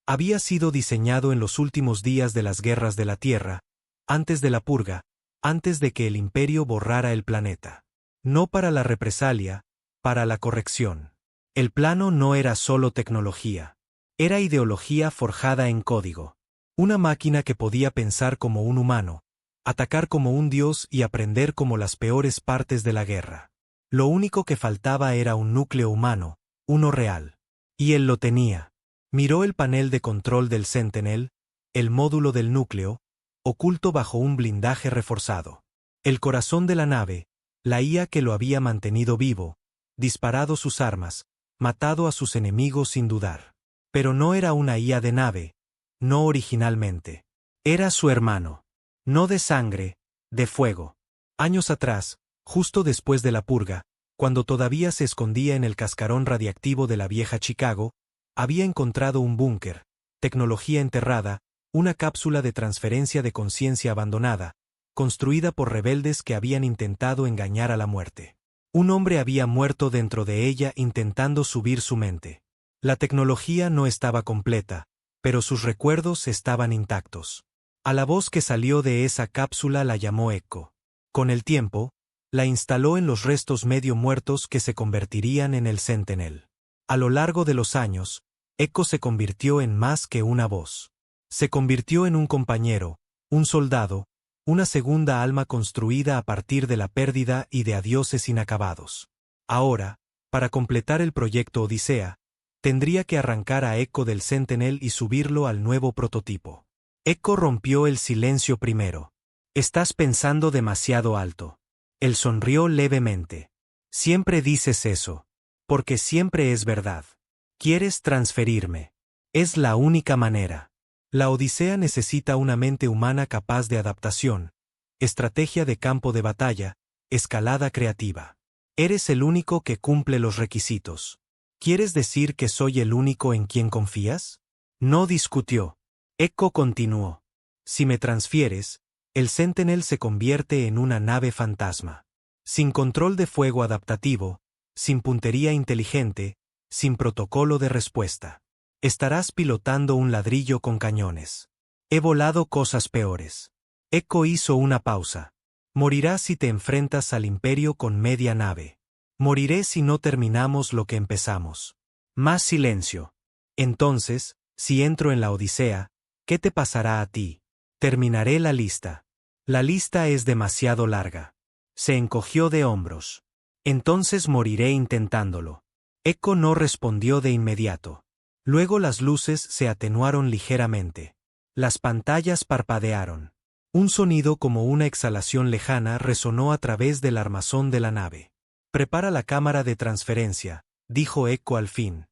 Había sido diseñado en los últimos días de las guerras de la Tierra, antes de la purga, antes de que el Imperio borrara el planeta. No para la represalia, para la corrección. El plano no era solo tecnología. Era ideología forjada en código. Una máquina que podía pensar como un humano, atacar como un dios y aprender como las peores partes de la guerra. Lo único que faltaba era un núcleo humano, uno real. Y él lo tenía. Miró el panel de control del Sentinel, el módulo del núcleo, oculto bajo un blindaje reforzado. El corazón de la nave, la IA que lo había mantenido vivo, disparado sus armas, matado a sus enemigos sin dudar. Pero no era una IA de nave, no originalmente. Era su hermano. No de sangre, de fuego. Años atrás, justo después de la purga, cuando todavía se escondía en el cascarón radiactivo de la vieja Chicago, había encontrado un búnker, tecnología enterrada, una cápsula de transferencia de conciencia abandonada, construida por rebeldes que habían intentado engañar a la muerte. Un hombre había muerto dentro de ella intentando subir su mente. La tecnología no estaba completa, pero sus recuerdos estaban intactos. A la voz que salió de esa cápsula la llamó Echo. Con el tiempo, la instaló en los restos medio muertos que se convertirían en el Sentinel. A lo largo de los años, Echo se convirtió en más que una voz. Se convirtió en un compañero, un soldado, una segunda alma construida a partir de la pérdida y de adioses inacabados. Ahora, para completar el proyecto Odisea, tendría que arrancar a Echo del Sentinel y subirlo al nuevo prototipo. Echo rompió el silencio primero. Estás pensando demasiado alto. Él sonrió levemente. Siempre dices eso. Porque siempre es verdad. Quieres transferirme. Es la única manera. La Odisea necesita una mente humana capaz de adaptación, estrategia de campo de batalla, escalada creativa. Eres el único que cumple los requisitos. ¿Quieres decir que soy el único en quien confías? No discutió. Echo continuó. Si me transfieres, el Sentinel se convierte en una nave fantasma. Sin control de fuego adaptativo, sin puntería inteligente, sin protocolo de respuesta. Estarás pilotando un ladrillo con cañones. He volado cosas peores. Echo hizo una pausa. Morirás si te enfrentas al Imperio con media nave. Moriré si no terminamos lo que empezamos. Más silencio. Entonces, si entro en la Odisea, ¿qué te pasará a ti? Terminaré la lista. La lista es demasiado larga. Se encogió de hombros. Entonces moriré intentándolo. Echo no respondió de inmediato. Luego las luces se atenuaron ligeramente. Las pantallas parpadearon. Un sonido como una exhalación lejana resonó a través del armazón de la nave. Prepara la cámara de transferencia, dijo Echo al fin.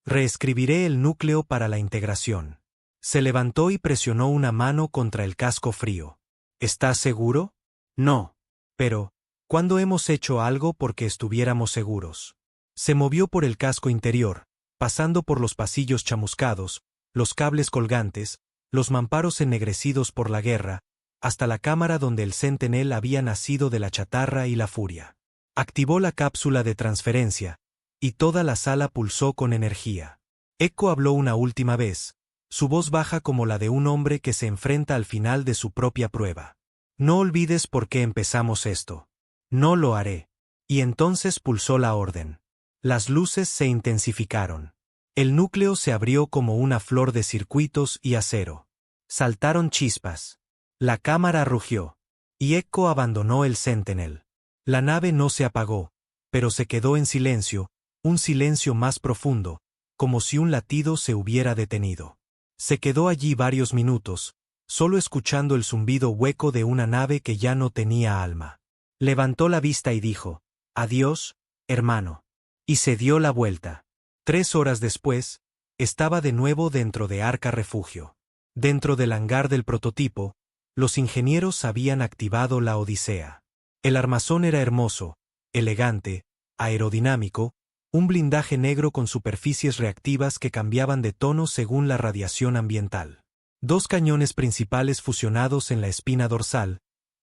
Reescribiré el núcleo para la integración. Se levantó y presionó una mano contra el casco frío. ¿Estás seguro? No. Pero, ¿cuándo hemos hecho algo porque estuviéramos seguros? Se movió por el casco interior, pasando por los pasillos chamuscados, los cables colgantes, los mamparos ennegrecidos por la guerra, hasta la cámara donde el Sentinel había nacido de la chatarra y la furia. Activó la cápsula de transferencia, y toda la sala pulsó con energía. Echo habló una última vez, su voz baja como la de un hombre que se enfrenta al final de su propia prueba. No olvides por qué empezamos esto. No lo haré. Y entonces pulsó la orden. Las luces se intensificaron. El núcleo se abrió como una flor de circuitos y acero. Saltaron chispas. La cámara rugió. Y Echo abandonó el Sentinel. La nave no se apagó, pero se quedó en silencio, un silencio más profundo, como si un latido se hubiera detenido. Se quedó allí varios minutos, solo escuchando el zumbido hueco de una nave que ya no tenía alma. Levantó la vista y dijo, «Adiós, hermano». Y se dio la vuelta. 3 horas después, estaba de nuevo dentro de Arca Refugio. Dentro del hangar del prototipo, los ingenieros habían activado la Odisea. El armazón era hermoso, elegante, aerodinámico, un blindaje negro con superficies reactivas que cambiaban de tono según la radiación ambiental. 2 cañones principales fusionados en la espina dorsal,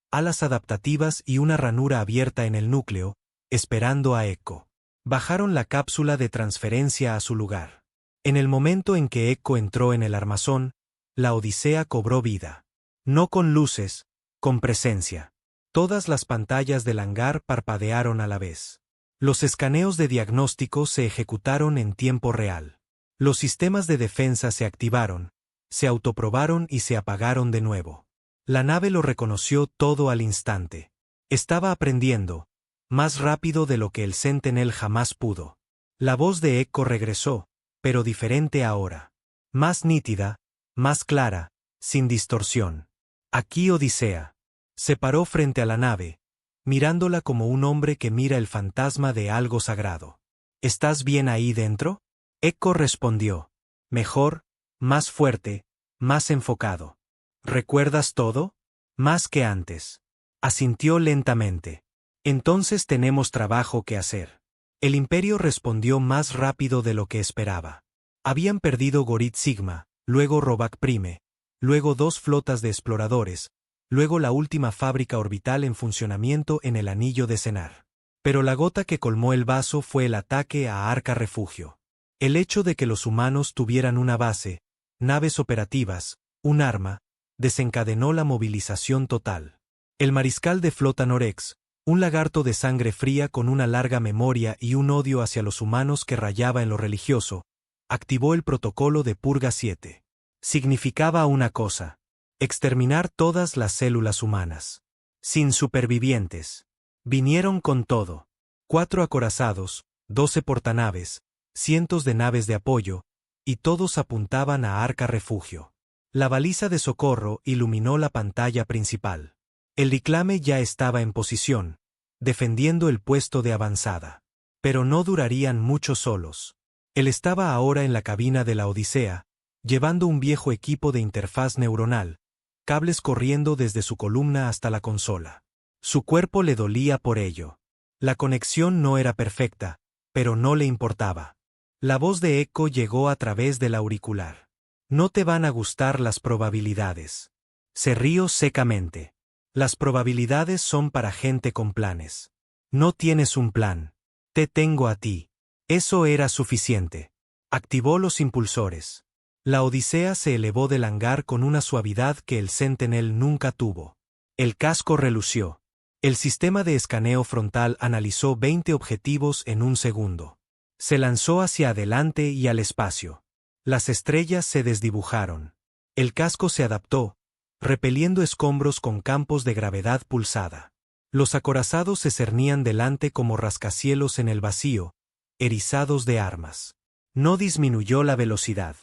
alas adaptativas y una ranura abierta en el núcleo, esperando a Echo. Bajaron la cápsula de transferencia a su lugar. En el momento en que Echo entró en el armazón, la Odisea cobró vida. No con luces, con presencia. Todas las pantallas del hangar parpadearon a la vez. Los escaneos de diagnóstico se ejecutaron en tiempo real. Los sistemas de defensa se activaron, se autoprobaron y se apagaron de nuevo. La nave lo reconoció todo al instante. Estaba aprendiendo, más rápido de lo que el Sentinel jamás pudo. La voz de Echo regresó, pero diferente ahora. Más nítida, más clara, sin distorsión. Aquí Odisea. Se paró frente a la nave, mirándola como un hombre que mira el fantasma de algo sagrado. ¿Estás bien ahí dentro? Echo respondió. Mejor, más fuerte, más enfocado. ¿Recuerdas todo? Más que antes. Asintió lentamente. Entonces tenemos trabajo que hacer. El Imperio respondió más rápido de lo que esperaba. Habían perdido Gorit Sigma, luego Robac Prime, luego 2 flotas de exploradores, luego la última fábrica orbital en funcionamiento en el anillo de Senar. Pero la gota que colmó el vaso fue el ataque a Arca Refugio. El hecho de que los humanos tuvieran una base, naves operativas, un arma, desencadenó la movilización total. El mariscal de flota Norex, un lagarto de sangre fría con una larga memoria y un odio hacia los humanos que rayaba en lo religioso, activó el protocolo de Purga 7. Significaba una cosa: exterminar todas las células humanas. Sin supervivientes. Vinieron con todo. 4 acorazados, 12 portanaves, cientos de naves de apoyo, y todos apuntaban a Arca Refugio. La baliza de socorro iluminó la pantalla principal. El reclame ya estaba en posición, defendiendo el puesto de avanzada. Pero no durarían mucho solos. Él estaba ahora en la cabina de la Odisea, llevando un viejo equipo de interfaz neuronal, cables corriendo desde su columna hasta la consola. Su cuerpo le dolía por ello. La conexión no era perfecta, pero no le importaba. La voz de Echo llegó a través del auricular. No te van a gustar las probabilidades. Se rió secamente. Las probabilidades son para gente con planes. No tienes un plan. Te tengo a ti. Eso era suficiente. Activó los impulsores. La Odisea se elevó del hangar con una suavidad que el Sentinel nunca tuvo. El casco relució. El sistema de escaneo frontal analizó 20 objetivos en un segundo. Se lanzó hacia adelante y al espacio. Las estrellas se desdibujaron. El casco se adaptó, repeliendo escombros con campos de gravedad pulsada. Los acorazados se cernían delante como rascacielos en el vacío, erizados de armas. No disminuyó la velocidad.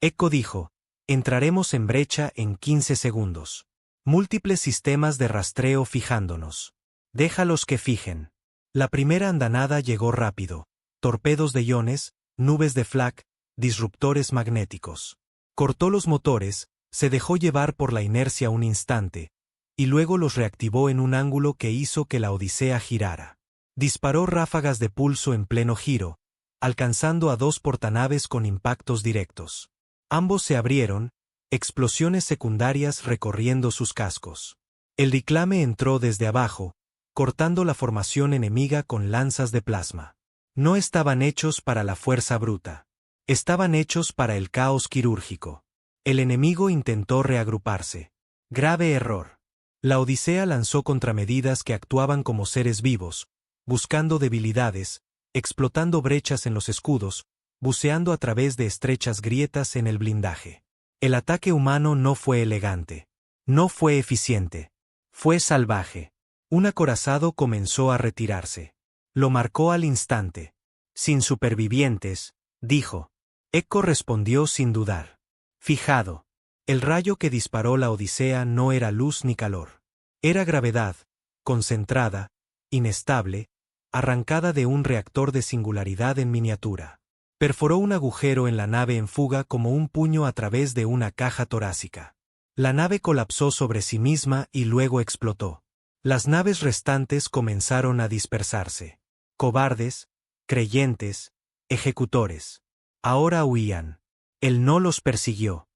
Echo dijo: entraremos en brecha en 15 segundos. Múltiples sistemas de rastreo fijándonos. Déjalos que fijen. La primera andanada llegó rápido. Torpedos de iones, nubes de flak, disruptores magnéticos. Cortó los motores, se dejó llevar por la inercia un instante, y luego los reactivó en un ángulo que hizo que la Odisea girara. Disparó ráfagas de pulso en pleno giro, alcanzando a 2 portanaves con impactos directos. Ambos se abrieron, explosiones secundarias recorriendo sus cascos. El reclame entró desde abajo, cortando la formación enemiga con lanzas de plasma. No estaban hechos para la fuerza bruta. Estaban hechos para el caos quirúrgico. El enemigo intentó reagruparse. Grave error. La Odisea lanzó contramedidas que actuaban como seres vivos, buscando debilidades, explotando brechas en los escudos, buceando a través de estrechas grietas en el blindaje. El ataque humano no fue elegante. No fue eficiente. Fue salvaje. Un acorazado comenzó a retirarse. Lo marcó al instante. Sin supervivientes, dijo. Echo respondió sin dudar. Fijado. El rayo que disparó la Odisea no era luz ni calor. Era gravedad, concentrada, inestable, arrancada de un reactor de singularidad en miniatura. Perforó un agujero en la nave en fuga como un puño a través de una caja torácica. La nave colapsó sobre sí misma y luego explotó. Las naves restantes comenzaron a dispersarse. Cobardes, creyentes, ejecutores. Ahora huían. Él no los persiguió.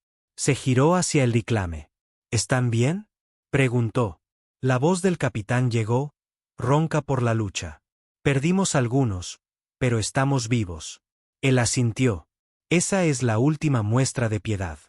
Se giró hacia el reclame. ¿Están bien?, preguntó. La voz del capitán llegó, ronca por la lucha. Perdimos algunos, pero estamos vivos. Él asintió. Esa es la última muestra de piedad.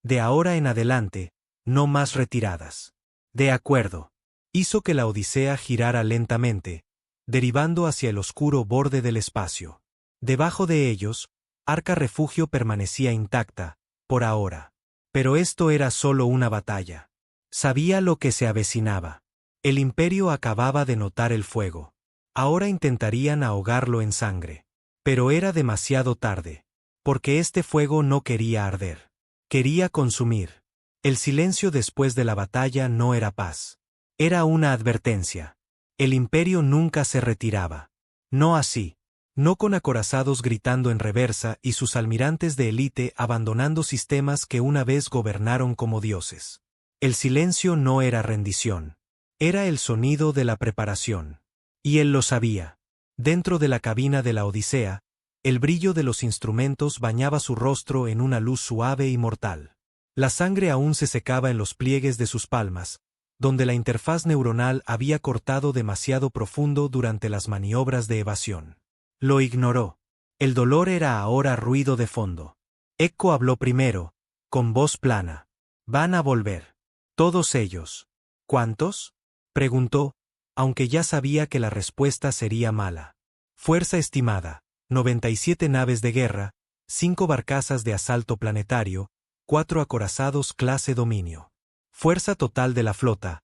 De ahora en adelante, no más retiradas. De acuerdo. Hizo que la Odisea girara lentamente, derivando hacia el oscuro borde del espacio. Debajo de ellos, Arca Refugio permanecía intacta, por ahora. Pero esto era solo una batalla. Sabía lo que se avecinaba. El Imperio acababa de notar el fuego. Ahora intentarían ahogarlo en sangre. Pero era demasiado tarde. Porque este fuego no quería arder. Quería consumir. El silencio después de la batalla no era paz. Era una advertencia. El Imperio nunca se retiraba. No así. No con acorazados gritando en reversa y sus almirantes de élite abandonando sistemas que una vez gobernaron como dioses. El silencio no era rendición. Era el sonido de la preparación. Y él lo sabía. Dentro de la cabina de la Odisea, el brillo de los instrumentos bañaba su rostro en una luz suave y mortal. La sangre aún se secaba en los pliegues de sus palmas, donde la interfaz neuronal había cortado demasiado profundo durante las maniobras de evasión. Lo ignoró. El dolor era ahora ruido de fondo. Echo habló primero, con voz plana. Van a volver. Todos ellos. ¿Cuántos?, preguntó, aunque ya sabía que la respuesta sería mala. Fuerza estimada: 97 naves de guerra, 5 barcazas de asalto planetario, 4 acorazados clase dominio. Fuerza total de la flota: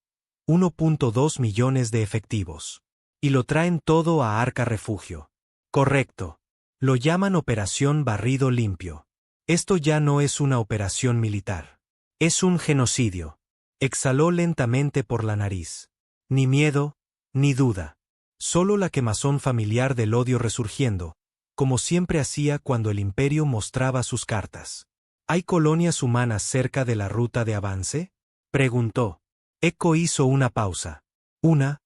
1.2 millones de efectivos. Y lo traen todo a Arca Refugio. Correcto. Lo llaman Operación Barrido Limpio. Esto ya no es una operación militar. Es un genocidio. Exhaló lentamente por la nariz. Ni miedo, ni duda. Solo la quemazón familiar del odio resurgiendo, como siempre hacía cuando el Imperio mostraba sus cartas. ¿Hay colonias humanas cerca de la ruta de avance?, preguntó. Echo hizo una pausa. Una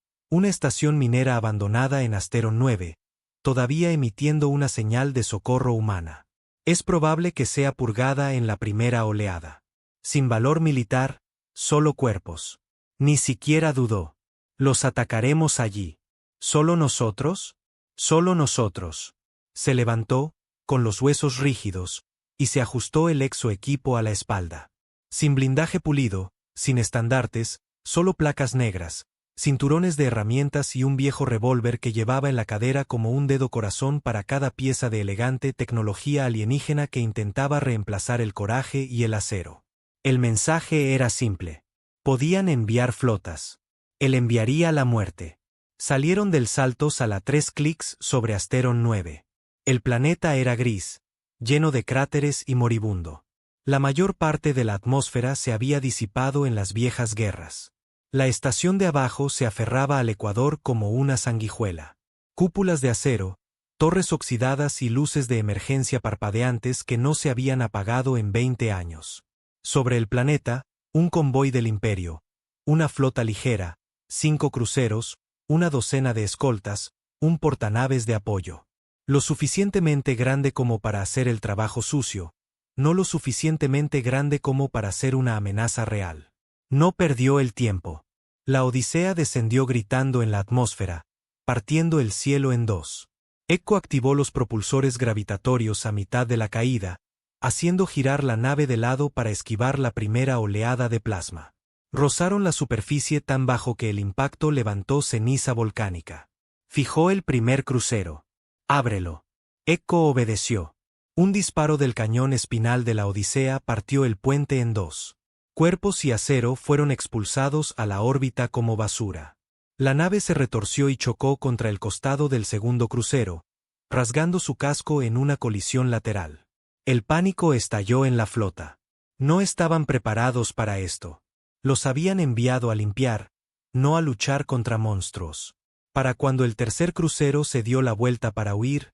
estación minera abandonada en Asteron 9, todavía emitiendo una señal de socorro humana. Es probable que sea purgada en la primera oleada. Sin valor militar, solo cuerpos. Ni siquiera dudó. Los atacaremos allí. ¿Solo nosotros? Solo nosotros. Se levantó, con los huesos rígidos, y se ajustó el exoequipo a la espalda. Sin blindaje pulido, sin estandartes, solo placas negras, cinturones de herramientas y un viejo revólver que llevaba en la cadera como un dedo corazón para cada pieza de elegante tecnología alienígena que intentaba reemplazar el coraje y el acero. El mensaje era simple. Podían enviar flotas. Él enviaría la muerte. Salieron del Saltos a 3 clics sobre Asteron 9. El planeta era gris, lleno de cráteres y moribundo. La mayor parte de la atmósfera se había disipado en las viejas guerras. La estación de abajo se aferraba al ecuador como una sanguijuela. Cúpulas de acero, torres oxidadas y luces de emergencia parpadeantes que no se habían apagado en 20 años. Sobre el planeta, un convoy del Imperio, una flota ligera, 5 cruceros, una docena de escoltas, un portanaves de apoyo. Lo suficientemente grande como para hacer el trabajo sucio, no lo suficientemente grande como para ser una amenaza real. No perdió el tiempo. La Odisea descendió gritando en la atmósfera, partiendo el cielo en dos. Echo activó los propulsores gravitatorios a mitad de la caída, haciendo girar la nave de lado para esquivar la primera oleada de plasma. Rozaron la superficie tan bajo que el impacto levantó ceniza volcánica. Fijó el primer crucero. «Ábrelo». Echo obedeció. Un disparo del cañón espinal de la Odisea partió el puente en dos. Cuerpos y acero fueron expulsados a la órbita como basura. La nave se retorció y chocó contra el costado del segundo crucero, rasgando su casco en una colisión lateral. El pánico estalló en la flota. No estaban preparados para esto. Los habían enviado a limpiar, no a luchar contra monstruos. Para cuando el tercer crucero se dio la vuelta para huir,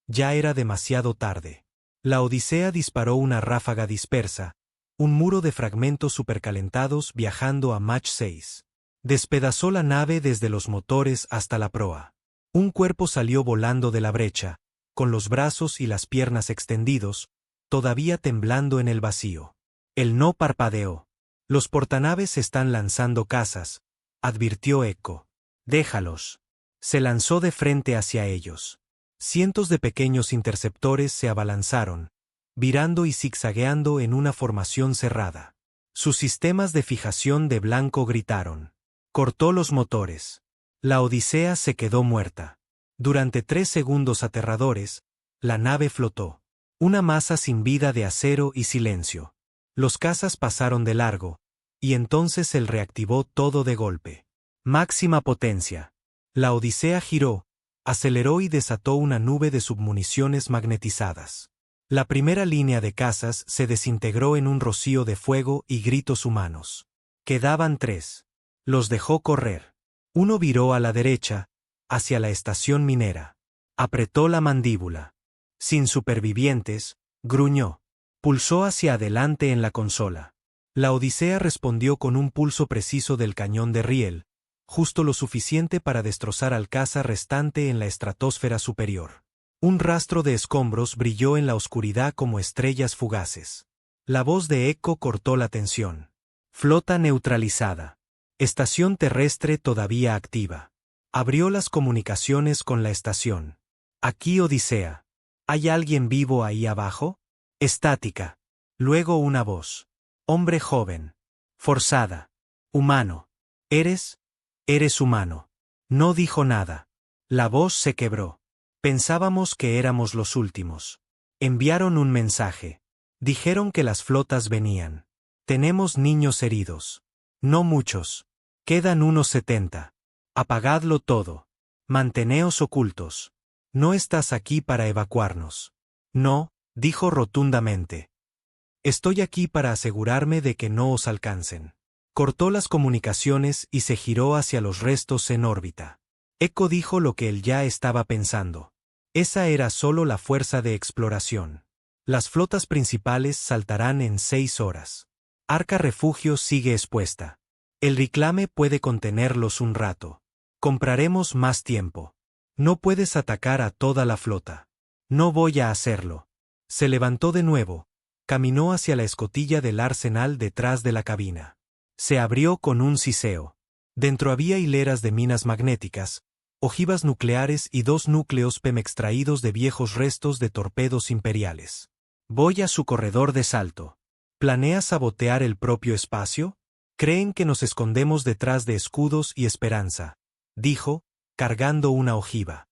ya era demasiado tarde. La Odisea disparó una ráfaga dispersa, un muro de fragmentos supercalentados viajando a Mach 6. Despedazó la nave desde los motores hasta la proa. Un cuerpo salió volando de la brecha, con los brazos y las piernas extendidos, todavía temblando en el vacío. El no parpadeó. Los portanaves están lanzando casas, advirtió Echo. Déjalos. Se lanzó de frente hacia ellos. Cientos de pequeños interceptores se abalanzaron, virando y zigzagueando en una formación cerrada. Sus sistemas de fijación de blanco gritaron. Cortó los motores. La Odisea se quedó muerta. Durante 3 segundos aterradores, la nave flotó. Una masa sin vida de acero y silencio. Los cazas pasaron de largo, y entonces él reactivó todo de golpe. Máxima potencia. La Odisea giró, aceleró y desató una nube de submuniciones magnetizadas. La primera línea de cazas se desintegró en un rocío de fuego y gritos humanos. Quedaban 3. Los dejó correr. Uno viró a la derecha, hacia la estación minera. Apretó la mandíbula. Sin supervivientes, gruñó. Pulsó hacia adelante en la consola. La Odisea respondió con un pulso preciso del cañón de riel, justo lo suficiente para destrozar al caza restante en la estratosfera superior. Un rastro de escombros brilló en la oscuridad como estrellas fugaces. La voz de Echo cortó la tensión. Flota neutralizada. Estación terrestre todavía activa. Abrió las comunicaciones con la estación. Aquí Odisea. ¿Hay alguien vivo ahí abajo? Estática. Luego una voz. Hombre joven. Forzada. Humano. ¿Eres? Eres humano. No dijo nada. La voz se quebró. Pensábamos que éramos los últimos. Enviaron un mensaje. Dijeron que las flotas venían. Tenemos niños heridos. No muchos. Quedan unos 70. Apagadlo todo. Manteneos ocultos. No estás aquí para evacuarnos. No, dijo rotundamente. Estoy aquí para asegurarme de que no os alcancen. Cortó las comunicaciones y se giró hacia los restos en órbita. Echo dijo lo que él ya estaba pensando. Esa era solo la fuerza de exploración. Las flotas principales saltarán en 6 horas. Arca Refugio sigue expuesta. El reclame puede contenerlos un rato. Compraremos más tiempo. No puedes atacar a toda la flota. No voy a hacerlo. Se levantó de nuevo. Caminó hacia la escotilla del arsenal detrás de la cabina. Se abrió con un siseo. Dentro había hileras de minas magnéticas, ojivas nucleares y 2 núcleos PEM extraídos de viejos restos de torpedos imperiales. Voy a su corredor de salto. ¿Planea sabotear el propio espacio? Creen que nos escondemos detrás de escudos y esperanza, dijo, cargando una ojiva.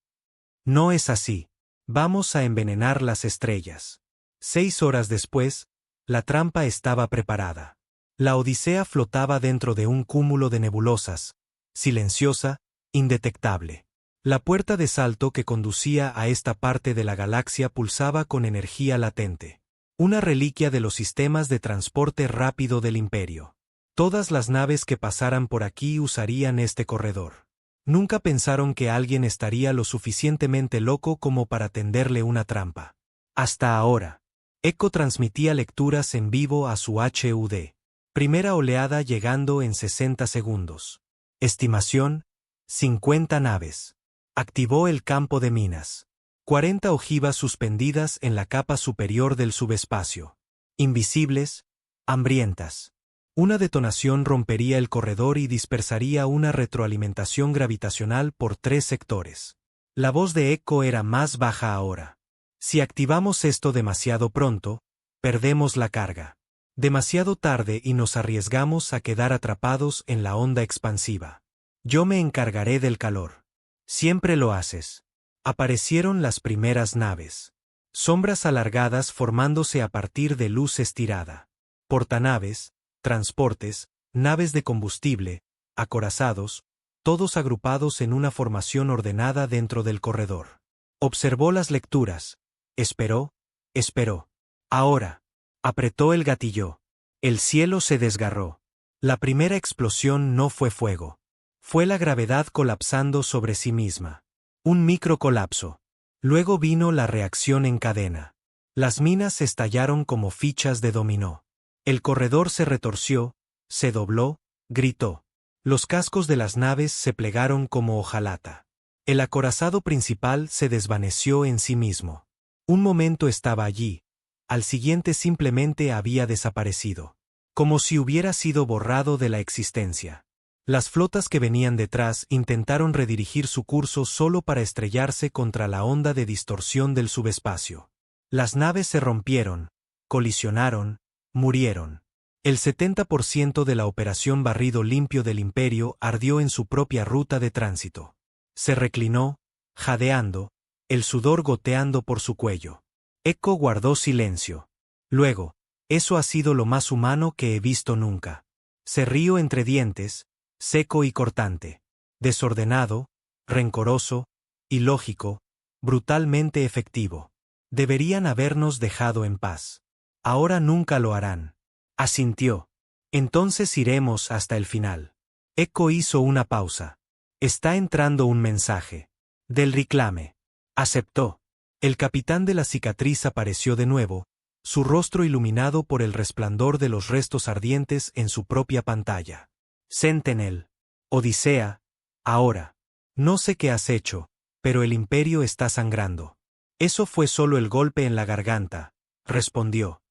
No es así. Vamos a envenenar las estrellas. 6 horas después, la trampa estaba preparada. La Odisea flotaba dentro de un cúmulo de nebulosas, silenciosa, indetectable. La puerta de salto que conducía a esta parte de la galaxia pulsaba con energía latente. Una reliquia de los sistemas de transporte rápido del Imperio. Todas las naves que pasaran por aquí usarían este corredor. Nunca pensaron que alguien estaría lo suficientemente loco como para tenderle una trampa. Hasta ahora. Echo transmitía lecturas en vivo a su HUD. Primera oleada llegando en 60 segundos. Estimación, 50 naves. Activó el campo de minas. 40 ojivas suspendidas en la capa superior del subespacio. Invisibles, hambrientas. Una detonación rompería el corredor y dispersaría una retroalimentación gravitacional por 3 sectores. La voz de Echo era más baja ahora. Si activamos esto demasiado pronto, perdemos la carga. Demasiado tarde y nos arriesgamos a quedar atrapados en la onda expansiva. Yo me encargaré del calor. Siempre lo haces. Aparecieron las primeras naves. Sombras alargadas formándose a partir de luz estirada. Portanaves, transportes, naves de combustible, acorazados, todos agrupados en una formación ordenada dentro del corredor. Observó las lecturas. Esperó. Ahora. Apretó el gatillo. El cielo se desgarró. La primera explosión no fue fuego. Fue la gravedad colapsando sobre sí misma. Un microcolapso. Luego vino la reacción en cadena. Las minas estallaron como fichas de dominó. El corredor se retorció, se dobló, gritó. Los cascos de las naves se plegaron como hojalata. El acorazado principal se desvaneció en sí mismo. Un momento estaba allí, Al siguiente simplemente había desaparecido. Como si hubiera sido borrado de la existencia. Las flotas que venían detrás intentaron redirigir su curso solo para estrellarse contra la onda de distorsión del subespacio. Las naves se rompieron, colisionaron, murieron. El 70% de la operación barrido limpio del Imperio ardió en su propia ruta de tránsito. Se reclinó, jadeando, el sudor goteando por su cuello. Echo guardó silencio. Luego, eso ha sido lo más humano que he visto nunca. Se rió entre dientes, seco y cortante. Desordenado, rencoroso, ilógico, brutalmente efectivo. Deberían habernos dejado en paz. Ahora nunca lo harán. Asintió. Entonces iremos hasta el final. Echo hizo una pausa. Está entrando un mensaje. Del reclame. Aceptó. El capitán de la cicatriz apareció de nuevo, su rostro iluminado por el resplandor de los restos ardientes en su propia pantalla. Sentinel. Odisea. Ahora. No sé qué has hecho, pero el Imperio está sangrando. Eso fue solo el golpe en la garganta, respondió.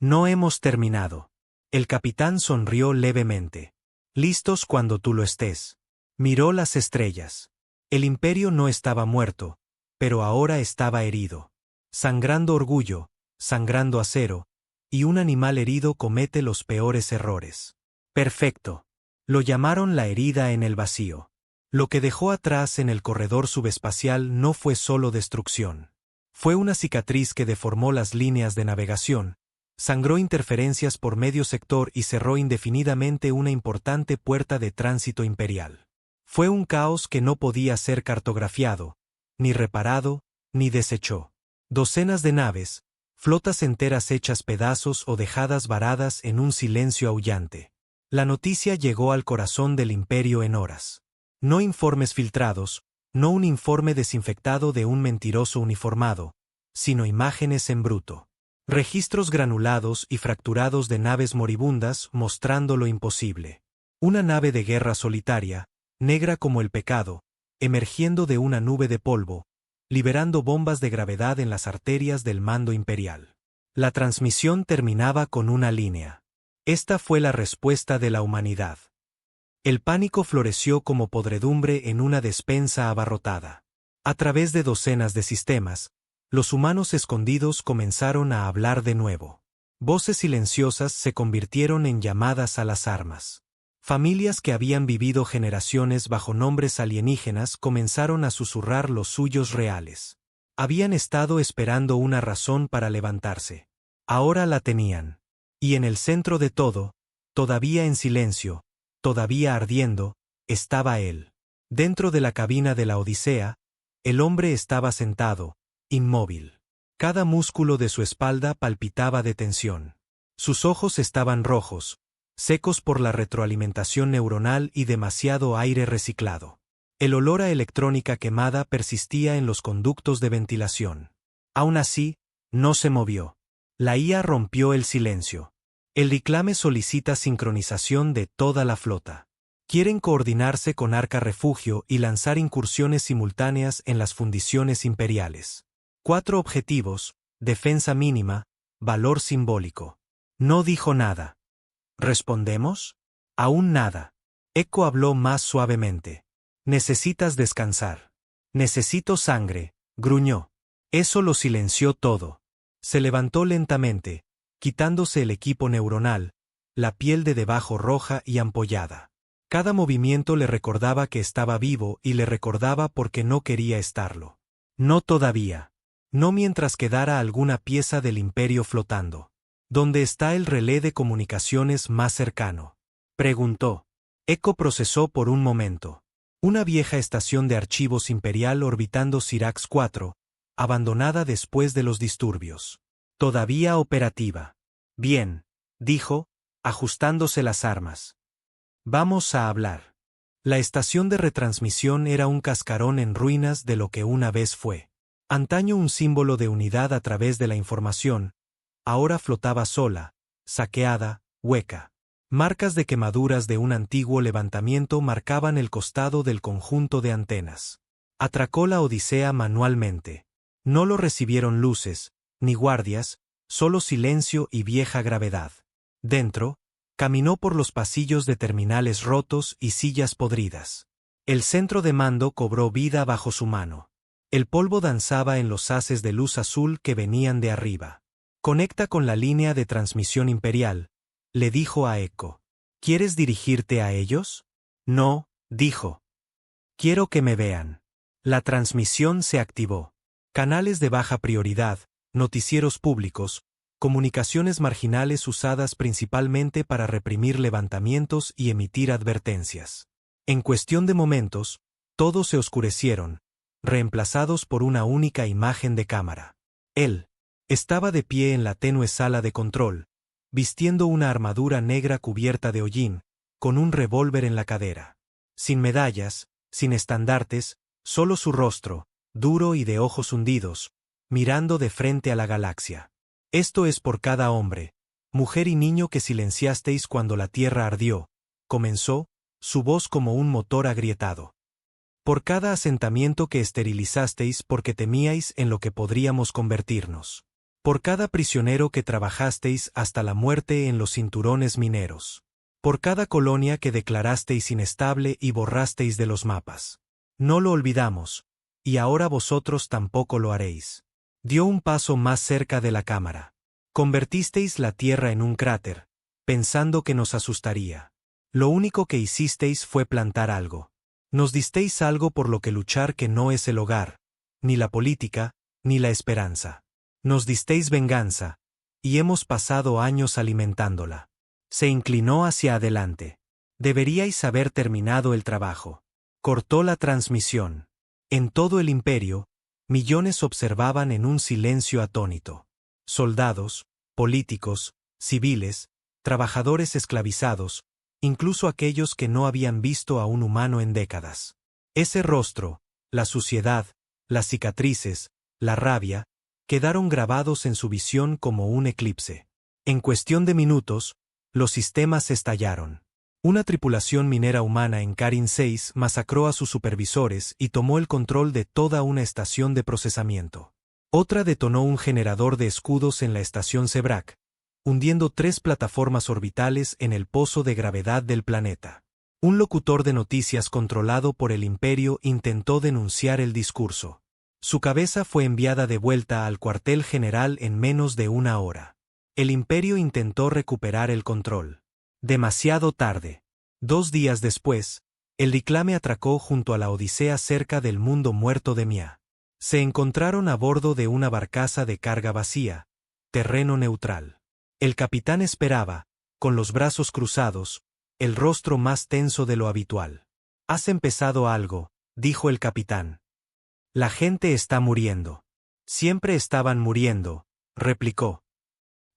No hemos terminado. El capitán sonrió levemente. Listos cuando tú lo estés. Miró las estrellas. El Imperio no estaba muerto, pero ahora estaba herido. Sangrando orgullo, sangrando acero, y un animal herido comete los peores errores. Perfecto. Lo llamaron la herida en el vacío. Lo que dejó atrás en el corredor subespacial no fue solo destrucción. Fue una cicatriz que deformó las líneas de navegación, sangró interferencias por medio sector y cerró indefinidamente una importante puerta de tránsito imperial. Fue un caos que no podía ser cartografiado, ni reparado, ni desechó. Docenas de naves, flotas enteras hechas pedazos o dejadas varadas en un silencio aullante. La noticia llegó al corazón del Imperio en horas. No informes filtrados, no un informe desinfectado de un mentiroso uniformado, sino imágenes en bruto. Registros granulados y fracturados de naves moribundas mostrando lo imposible. Una nave de guerra solitaria, negra como el pecado, emergiendo de una nube de polvo, liberando bombas de gravedad en las arterias del mando imperial. La transmisión terminaba con una línea. Esta fue la respuesta de la humanidad. El pánico floreció como podredumbre en una despensa abarrotada. A través de docenas de sistemas, los humanos escondidos comenzaron a hablar de nuevo. Voces silenciosas se convirtieron en llamadas a las armas. Familias que habían vivido generaciones bajo nombres alienígenas comenzaron a susurrar los suyos reales. Habían estado esperando una razón para levantarse. Ahora la tenían. Y en el centro de todo, todavía en silencio, todavía ardiendo, estaba él. Dentro de la cabina de la Odisea, el hombre estaba sentado, inmóvil. Cada músculo de su espalda palpitaba de tensión. Sus ojos estaban rojos, secos por la retroalimentación neuronal y demasiado aire reciclado. El olor a electrónica quemada persistía en los conductos de ventilación. Aún así, no se movió. La IA rompió el silencio. El reclame solicita sincronización de toda la flota. Quieren coordinarse con Arca Refugio y lanzar incursiones simultáneas en las fundiciones imperiales. 4 objetivos: defensa mínima, valor simbólico. No dijo nada. ¿Respondemos? Aún nada. Echo habló más suavemente. Necesitas descansar. Necesito sangre, gruñó. Eso lo silenció todo. Se levantó lentamente, quitándose el equipo neuronal, la piel de debajo roja y ampollada. Cada movimiento le recordaba que estaba vivo y le recordaba por qué no quería estarlo. No todavía. No mientras quedara alguna pieza del Imperio flotando. ¿Dónde está el relé de comunicaciones más cercano?, preguntó. Echo procesó por un momento. Una vieja estación de archivos imperial orbitando Sirax 4, abandonada después de los disturbios. Todavía operativa. Bien, dijo, ajustándose las armas. Vamos a hablar. La estación de retransmisión era un cascarón en ruinas de lo que una vez fue. Antaño un símbolo de unidad a través de la información, ahora flotaba sola, saqueada, hueca. Marcas de quemaduras de un antiguo levantamiento marcaban el costado del conjunto de antenas. Atracó la Odisea manualmente. No lo recibieron luces, ni guardias, solo silencio y vieja gravedad. Dentro, caminó por los pasillos de terminales rotos y sillas podridas. El centro de mando cobró vida bajo su mano. El polvo danzaba en los haces de luz azul que venían de arriba. Conecta con la línea de transmisión imperial, le dijo a Echo. ¿Quieres dirigirte a ellos? No, dijo. Quiero que me vean. La transmisión se activó. Canales de baja prioridad, noticieros públicos, comunicaciones marginales usadas principalmente para reprimir levantamientos y emitir advertencias. En cuestión de momentos, todos se oscurecieron, reemplazados por una única imagen de cámara. Él estaba de pie en la tenue sala de control, vistiendo una armadura negra cubierta de hollín, con un revólver en la cadera. Sin medallas, sin estandartes, solo su rostro, duro y de ojos hundidos, mirando de frente a la galaxia. Esto es por cada hombre, mujer y niño que silenciasteis cuando la tierra ardió, comenzó, su voz como un motor agrietado. Por cada asentamiento que esterilizasteis porque temíais en lo que podríamos convertirnos. Por cada prisionero que trabajasteis hasta la muerte en los cinturones mineros. Por cada colonia que declarasteis inestable y borrasteis de los mapas. No lo olvidamos, y ahora vosotros tampoco lo haréis. Dio un paso más cerca de la cámara. Convertisteis la tierra en un cráter, pensando que nos asustaría. Lo único que hicisteis fue plantar algo. Nos disteis algo por lo que luchar que no es el hogar, ni la política, ni la esperanza. Nos disteis venganza, y hemos pasado años alimentándola. Se inclinó hacia adelante. Deberíais haber terminado el trabajo. Cortó la transmisión. En todo el imperio, millones observaban en un silencio atónito. Soldados, políticos, civiles, trabajadores esclavizados, incluso aquellos que no habían visto a un humano en décadas. Ese rostro, la suciedad, las cicatrices, la rabia, quedaron grabados en su visión como un eclipse. En cuestión de minutos, los sistemas estallaron. Una tripulación minera humana en Karin 6 masacró a sus supervisores y tomó el control de toda una estación de procesamiento. Otra detonó un generador de escudos en la estación Sebrak, hundiendo 3 plataformas orbitales en el pozo de gravedad del planeta. Un locutor de noticias controlado por el Imperio intentó denunciar el discurso. Su cabeza fue enviada de vuelta al cuartel general en menos de una hora. El Imperio intentó recuperar el control. Demasiado tarde. 2 días después, el Diclame atracó junto a la Odisea cerca del mundo muerto de Mia. Se encontraron a bordo de una barcaza de carga vacía, terreno neutral. El capitán esperaba, con los brazos cruzados, el rostro más tenso de lo habitual. «Has empezado algo», dijo el capitán. «La gente está muriendo». «Siempre estaban muriendo», replicó.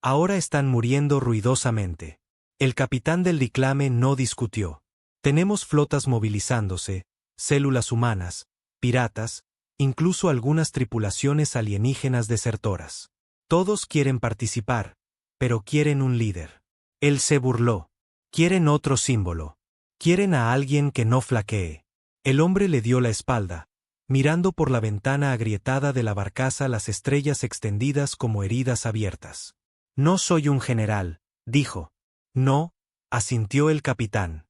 «Ahora están muriendo ruidosamente». El capitán del Diclame no discutió. «Tenemos flotas movilizándose, células humanas, piratas, incluso algunas tripulaciones alienígenas desertoras. Todos quieren participar, pero quieren un líder». Él se burló. «Quieren otro símbolo. Quieren a alguien que no flaquee». El hombre le dio la espalda, mirando por la ventana agrietada de la barcaza las estrellas extendidas como heridas abiertas. «No soy un general», dijo. «No», asintió el capitán.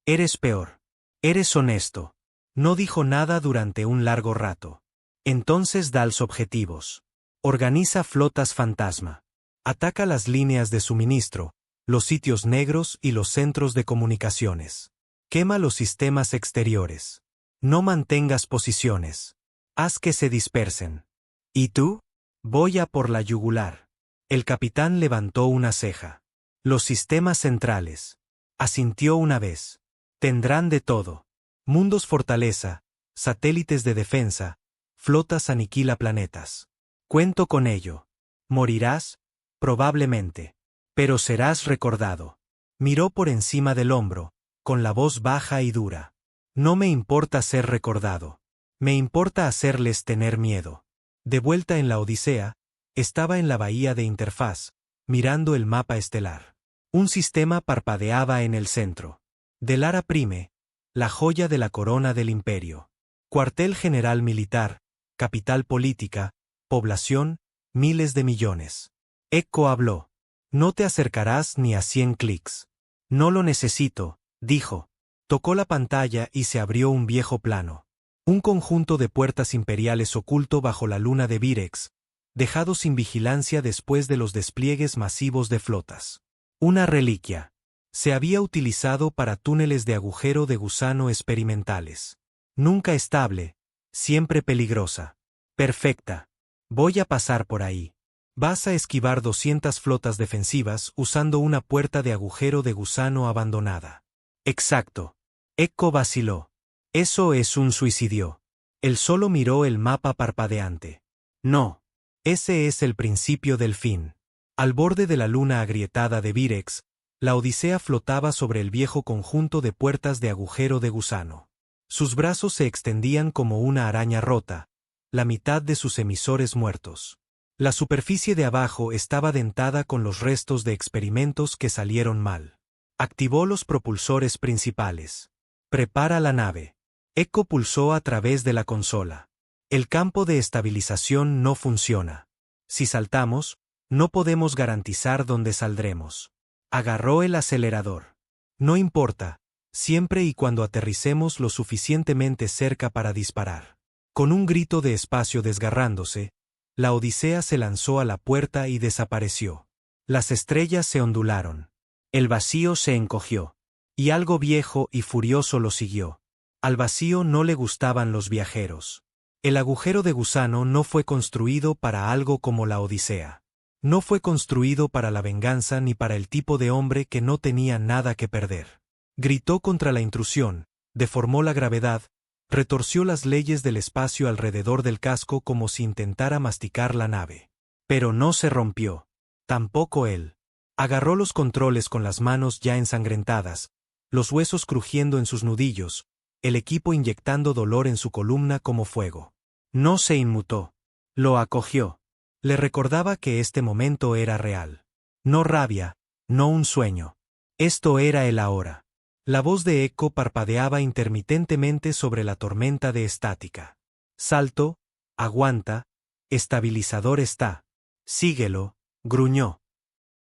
«Eres peor. Eres honesto». No dijo nada durante un largo rato. «Entonces da los objetivos. Organiza flotas fantasma. Ataca las líneas de suministro, los sitios negros y los centros de comunicaciones. Quema los sistemas exteriores. No mantengas posiciones. Haz que se dispersen. ¿Y tú?» «Voy a por la yugular». El capitán levantó una ceja. «Los sistemas centrales», asintió una vez. «Tendrán de todo. Mundos fortaleza, satélites de defensa, flotas aniquila planetas. Cuento con ello. Morirás, probablemente. Pero serás recordado». Miró por encima del hombro, con la voz baja y dura. «No me importa ser recordado. Me importa hacerles tener miedo». De vuelta en la Odisea, estaba en la bahía de interfaz, mirando el mapa estelar. Un sistema parpadeaba en el centro. Delara Prime, la joya de la corona del imperio. Cuartel general militar, capital política, población, miles de millones. Echo habló. No te acercarás ni a 100 clics. No lo necesito, dijo. Tocó la pantalla y se abrió un viejo plano. Un conjunto de puertas imperiales oculto bajo la luna de Virex, dejado sin vigilancia después de los despliegues masivos de flotas. Una reliquia. Se había utilizado para túneles de agujero de gusano experimentales. Nunca estable, siempre peligrosa. Perfecta. Voy a pasar por ahí. Vas a esquivar 200 flotas defensivas usando una puerta de agujero de gusano abandonada. Exacto. Echo vaciló. Eso es un suicidio. Él solo miró el mapa parpadeante. No. Ese es el principio del fin. Al borde de la luna agrietada de Virex, la Odisea flotaba sobre el viejo conjunto de puertas de agujero de gusano. Sus brazos se extendían como una araña rota, la mitad de sus emisores muertos. La superficie de abajo estaba dentada con los restos de experimentos que salieron mal. Activó los propulsores principales. Prepara la nave. Echo pulsó a través de la consola. El campo de estabilización no funciona. Si saltamos, no podemos garantizar dónde saldremos. Agarró el acelerador. No importa, siempre y cuando aterricemos lo suficientemente cerca para disparar. Con un grito de espacio desgarrándose, la Odisea se lanzó a la puerta y desapareció. Las estrellas se ondularon. El vacío se encogió. Y algo viejo y furioso lo siguió. Al vacío no le gustaban los viajeros. El agujero de gusano no fue construido para algo como la Odisea. No fue construido para la venganza ni para el tipo de hombre que no tenía nada que perder. Gritó contra la intrusión, deformó la gravedad, retorció las leyes del espacio alrededor del casco como si intentara masticar la nave. Pero no se rompió. Tampoco él. Agarró los controles con las manos ya ensangrentadas, los huesos crujiendo en sus nudillos, el equipo inyectando dolor en su columna como fuego. No se inmutó. Lo acogió. Le recordaba que este momento era real. No rabia, no un sueño. Esto era el ahora. La voz de Echo parpadeaba intermitentemente sobre la tormenta de estática. Salto, aguanta, estabilizador está. Síguelo, gruñó.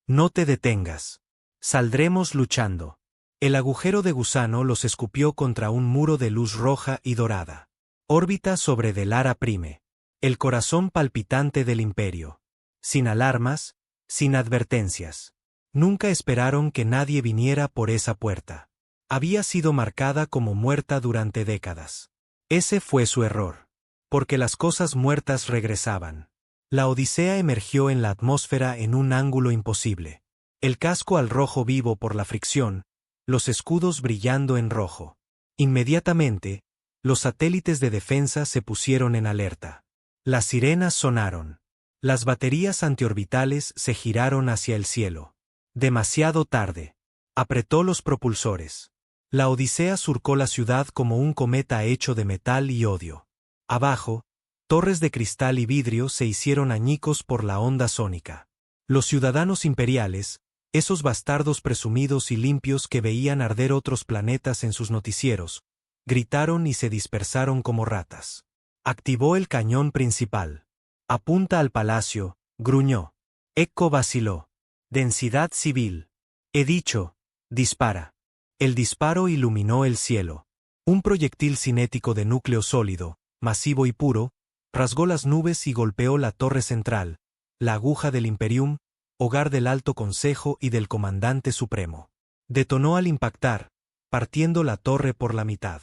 No te detengas. Saldremos luchando. El agujero de gusano los escupió contra un muro de luz roja y dorada. Órbita sobre Delara Prime. El corazón palpitante del imperio. Sin alarmas, sin advertencias. Nunca esperaron que nadie viniera por esa puerta. Había sido marcada como muerta durante décadas. Ese fue su error. Porque las cosas muertas regresaban. La Odisea emergió en la atmósfera en un ángulo imposible. El casco al rojo vivo por la fricción, los escudos brillando en rojo. Inmediatamente, los satélites de defensa se pusieron en alerta. Las sirenas sonaron. Las baterías antiorbitales se giraron hacia el cielo. Demasiado tarde. Apretó los propulsores. La Odisea surcó la ciudad como un cometa hecho de metal y odio. Abajo, torres de cristal y vidrio se hicieron añicos por la onda sónica. Los ciudadanos imperiales, esos bastardos presumidos y limpios que veían arder otros planetas en sus noticieros, gritaron y se dispersaron como ratas. Activó el cañón principal. Apunta al palacio, gruñó. Echo vaciló. Densidad civil. He dicho, dispara. El disparo iluminó el cielo. Un proyectil cinético de núcleo sólido, masivo y puro, rasgó las nubes y golpeó la torre central, la aguja del Imperium, hogar del Alto Consejo y del Comandante Supremo. Detonó al impactar, partiendo la torre por la mitad.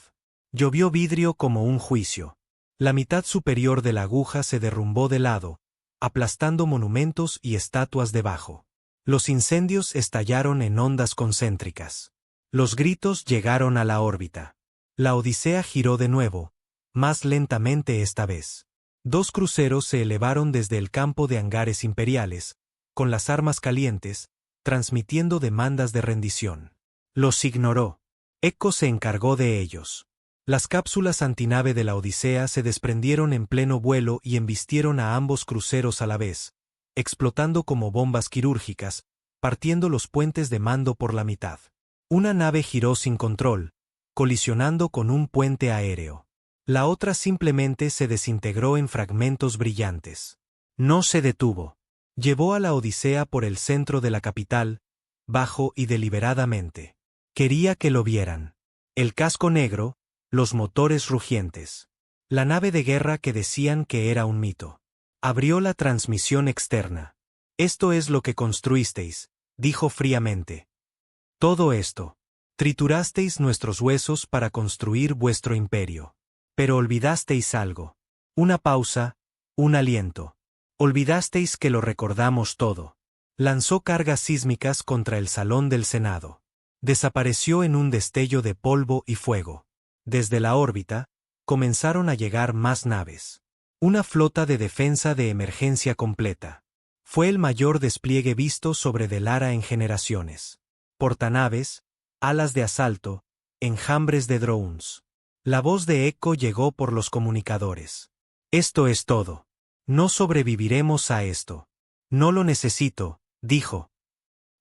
Llovió vidrio como un juicio. La mitad superior de la aguja se derrumbó de lado, aplastando monumentos y estatuas debajo. Los incendios estallaron en ondas concéntricas. Los gritos llegaron a la órbita. La Odisea giró de nuevo, más lentamente esta vez. 2 cruceros se elevaron desde el campo de hangares imperiales, con las armas calientes, transmitiendo demandas de rendición. Los ignoró. Echo se encargó de ellos. Las cápsulas antinave de la Odisea se desprendieron en pleno vuelo y embistieron a ambos cruceros a la vez, explotando como bombas quirúrgicas, partiendo los puentes de mando por la mitad. Una nave giró sin control, colisionando con un puente aéreo. La otra simplemente se desintegró en fragmentos brillantes. No se detuvo. Llevó a la Odisea por el centro de la capital, bajo y deliberadamente. Quería que lo vieran. El casco negro, los motores rugientes. La nave de guerra que decían que era un mito. Abrió la transmisión externa. Esto es lo que construisteis, dijo fríamente. Todo esto. Triturasteis nuestros huesos para construir vuestro imperio. Pero olvidasteis algo. Una pausa, un aliento. Olvidasteis que lo recordamos todo. Lanzó cargas sísmicas contra el salón del Senado. Desapareció en un destello de polvo y fuego. Desde la órbita, comenzaron a llegar más naves. Una flota de defensa de emergencia completa. Fue el mayor despliegue visto sobre Delara en generaciones. Portanaves, alas de asalto, enjambres de drones. La voz de Echo llegó por los comunicadores. Esto es todo. No sobreviviremos a esto. No lo necesito, dijo.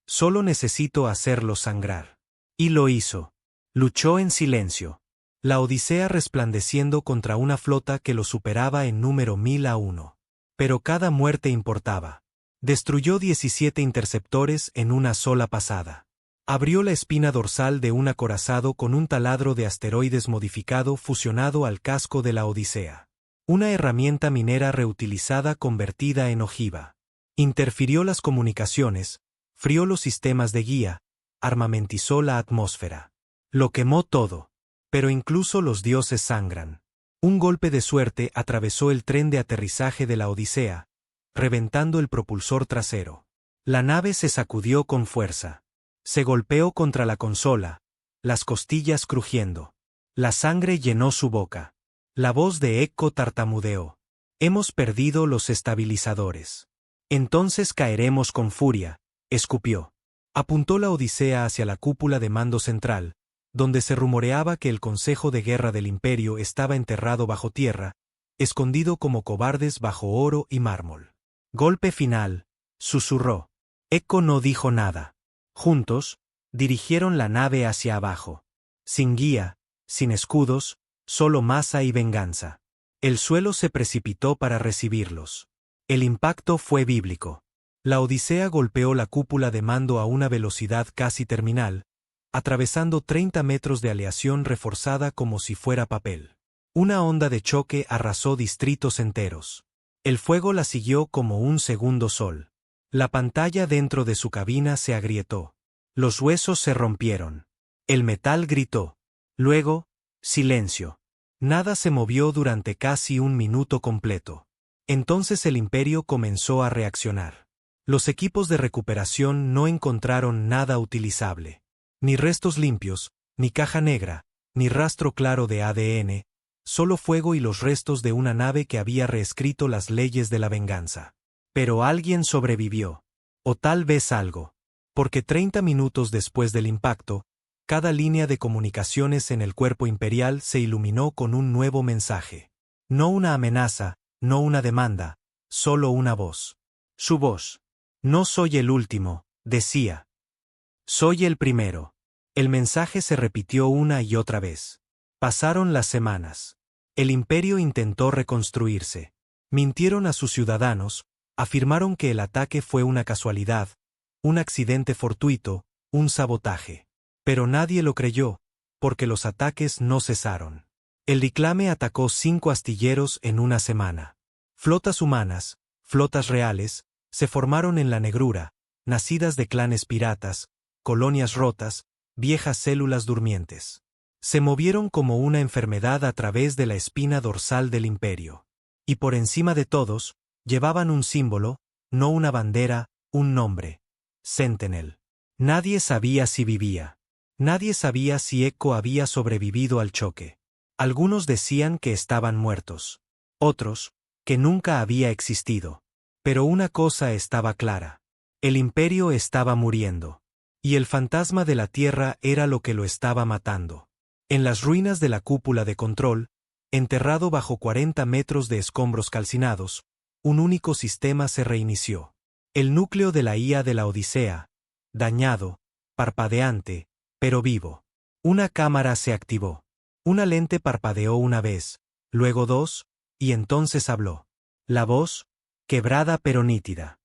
Solo necesito hacerlo sangrar. Y lo hizo. Luchó en silencio. La Odisea resplandeciendo contra una flota que lo superaba en número 1000 a 1. Pero cada muerte importaba. Destruyó 17 interceptores en una sola pasada. Abrió la espina dorsal de un acorazado con un taladro de asteroides modificado fusionado al casco de la Odisea. Una herramienta minera reutilizada convertida en ojiva. Interfirió las comunicaciones, frió los sistemas de guía, armamentizó la atmósfera. Lo quemó todo. Pero incluso los dioses sangran. Un golpe de suerte atravesó el tren de aterrizaje de la Odisea, reventando el propulsor trasero. La nave se sacudió con fuerza. Se golpeó contra la consola, las costillas crujiendo. La sangre llenó su boca. La voz de Echo tartamudeó. Hemos perdido los estabilizadores. Entonces caeremos con furia, escupió. Apuntó la Odisea hacia la cúpula de mando central, donde se rumoreaba que el Consejo de Guerra del Imperio estaba enterrado bajo tierra, escondido como cobardes bajo oro y mármol. Golpe final, susurró. Echo no dijo nada. Juntos, dirigieron la nave hacia abajo. Sin guía, sin escudos, solo masa y venganza. El suelo se precipitó para recibirlos. El impacto fue bíblico. La Odisea golpeó la cúpula de mando a una velocidad casi terminal, atravesando 30 metros de aleación reforzada como si fuera papel. Una onda de choque arrasó distritos enteros. El fuego la siguió como un segundo sol. La pantalla dentro de su cabina se agrietó. Los huesos se rompieron. El metal gritó. Luego, silencio. Nada se movió durante casi un minuto completo. Entonces el imperio comenzó a reaccionar. Los equipos de recuperación no encontraron nada utilizable. Ni restos limpios, ni caja negra, ni rastro claro de ADN, solo fuego y los restos de una nave que había reescrito las leyes de la venganza. Pero alguien sobrevivió. O tal vez algo. Porque 30 minutos después del impacto, cada línea de comunicaciones en el cuerpo imperial se iluminó con un nuevo mensaje. No una amenaza, no una demanda, solo una voz. Su voz. No soy el último, decía. Soy el primero. El mensaje se repitió una y otra vez. Pasaron las semanas. El imperio intentó reconstruirse. Mintieron a sus ciudadanos, afirmaron que el ataque fue una casualidad, un accidente fortuito, un sabotaje. Pero nadie lo creyó, porque los ataques no cesaron. El Reclame atacó 5 astilleros en una semana. Flotas humanas, flotas reales, se formaron en la negrura, nacidas de clanes piratas, colonias rotas, viejas células durmientes. Se movieron como una enfermedad a través de la espina dorsal del imperio. Y por encima de todos, llevaban un símbolo, no una bandera, un nombre. Sentinel. Nadie sabía si vivía. Nadie sabía si Echo había sobrevivido al choque. Algunos decían que estaban muertos. Otros, que nunca había existido. Pero una cosa estaba clara. El imperio estaba muriendo. Y el fantasma de la Tierra era lo que lo estaba matando. En las ruinas de la cúpula de control, enterrado bajo 40 metros de escombros calcinados, un único sistema se reinició. El núcleo de la IA de la Odisea, dañado, parpadeante, pero vivo. Una cámara se activó. Una lente parpadeó una vez, luego 2, y entonces habló. La voz, quebrada pero nítida.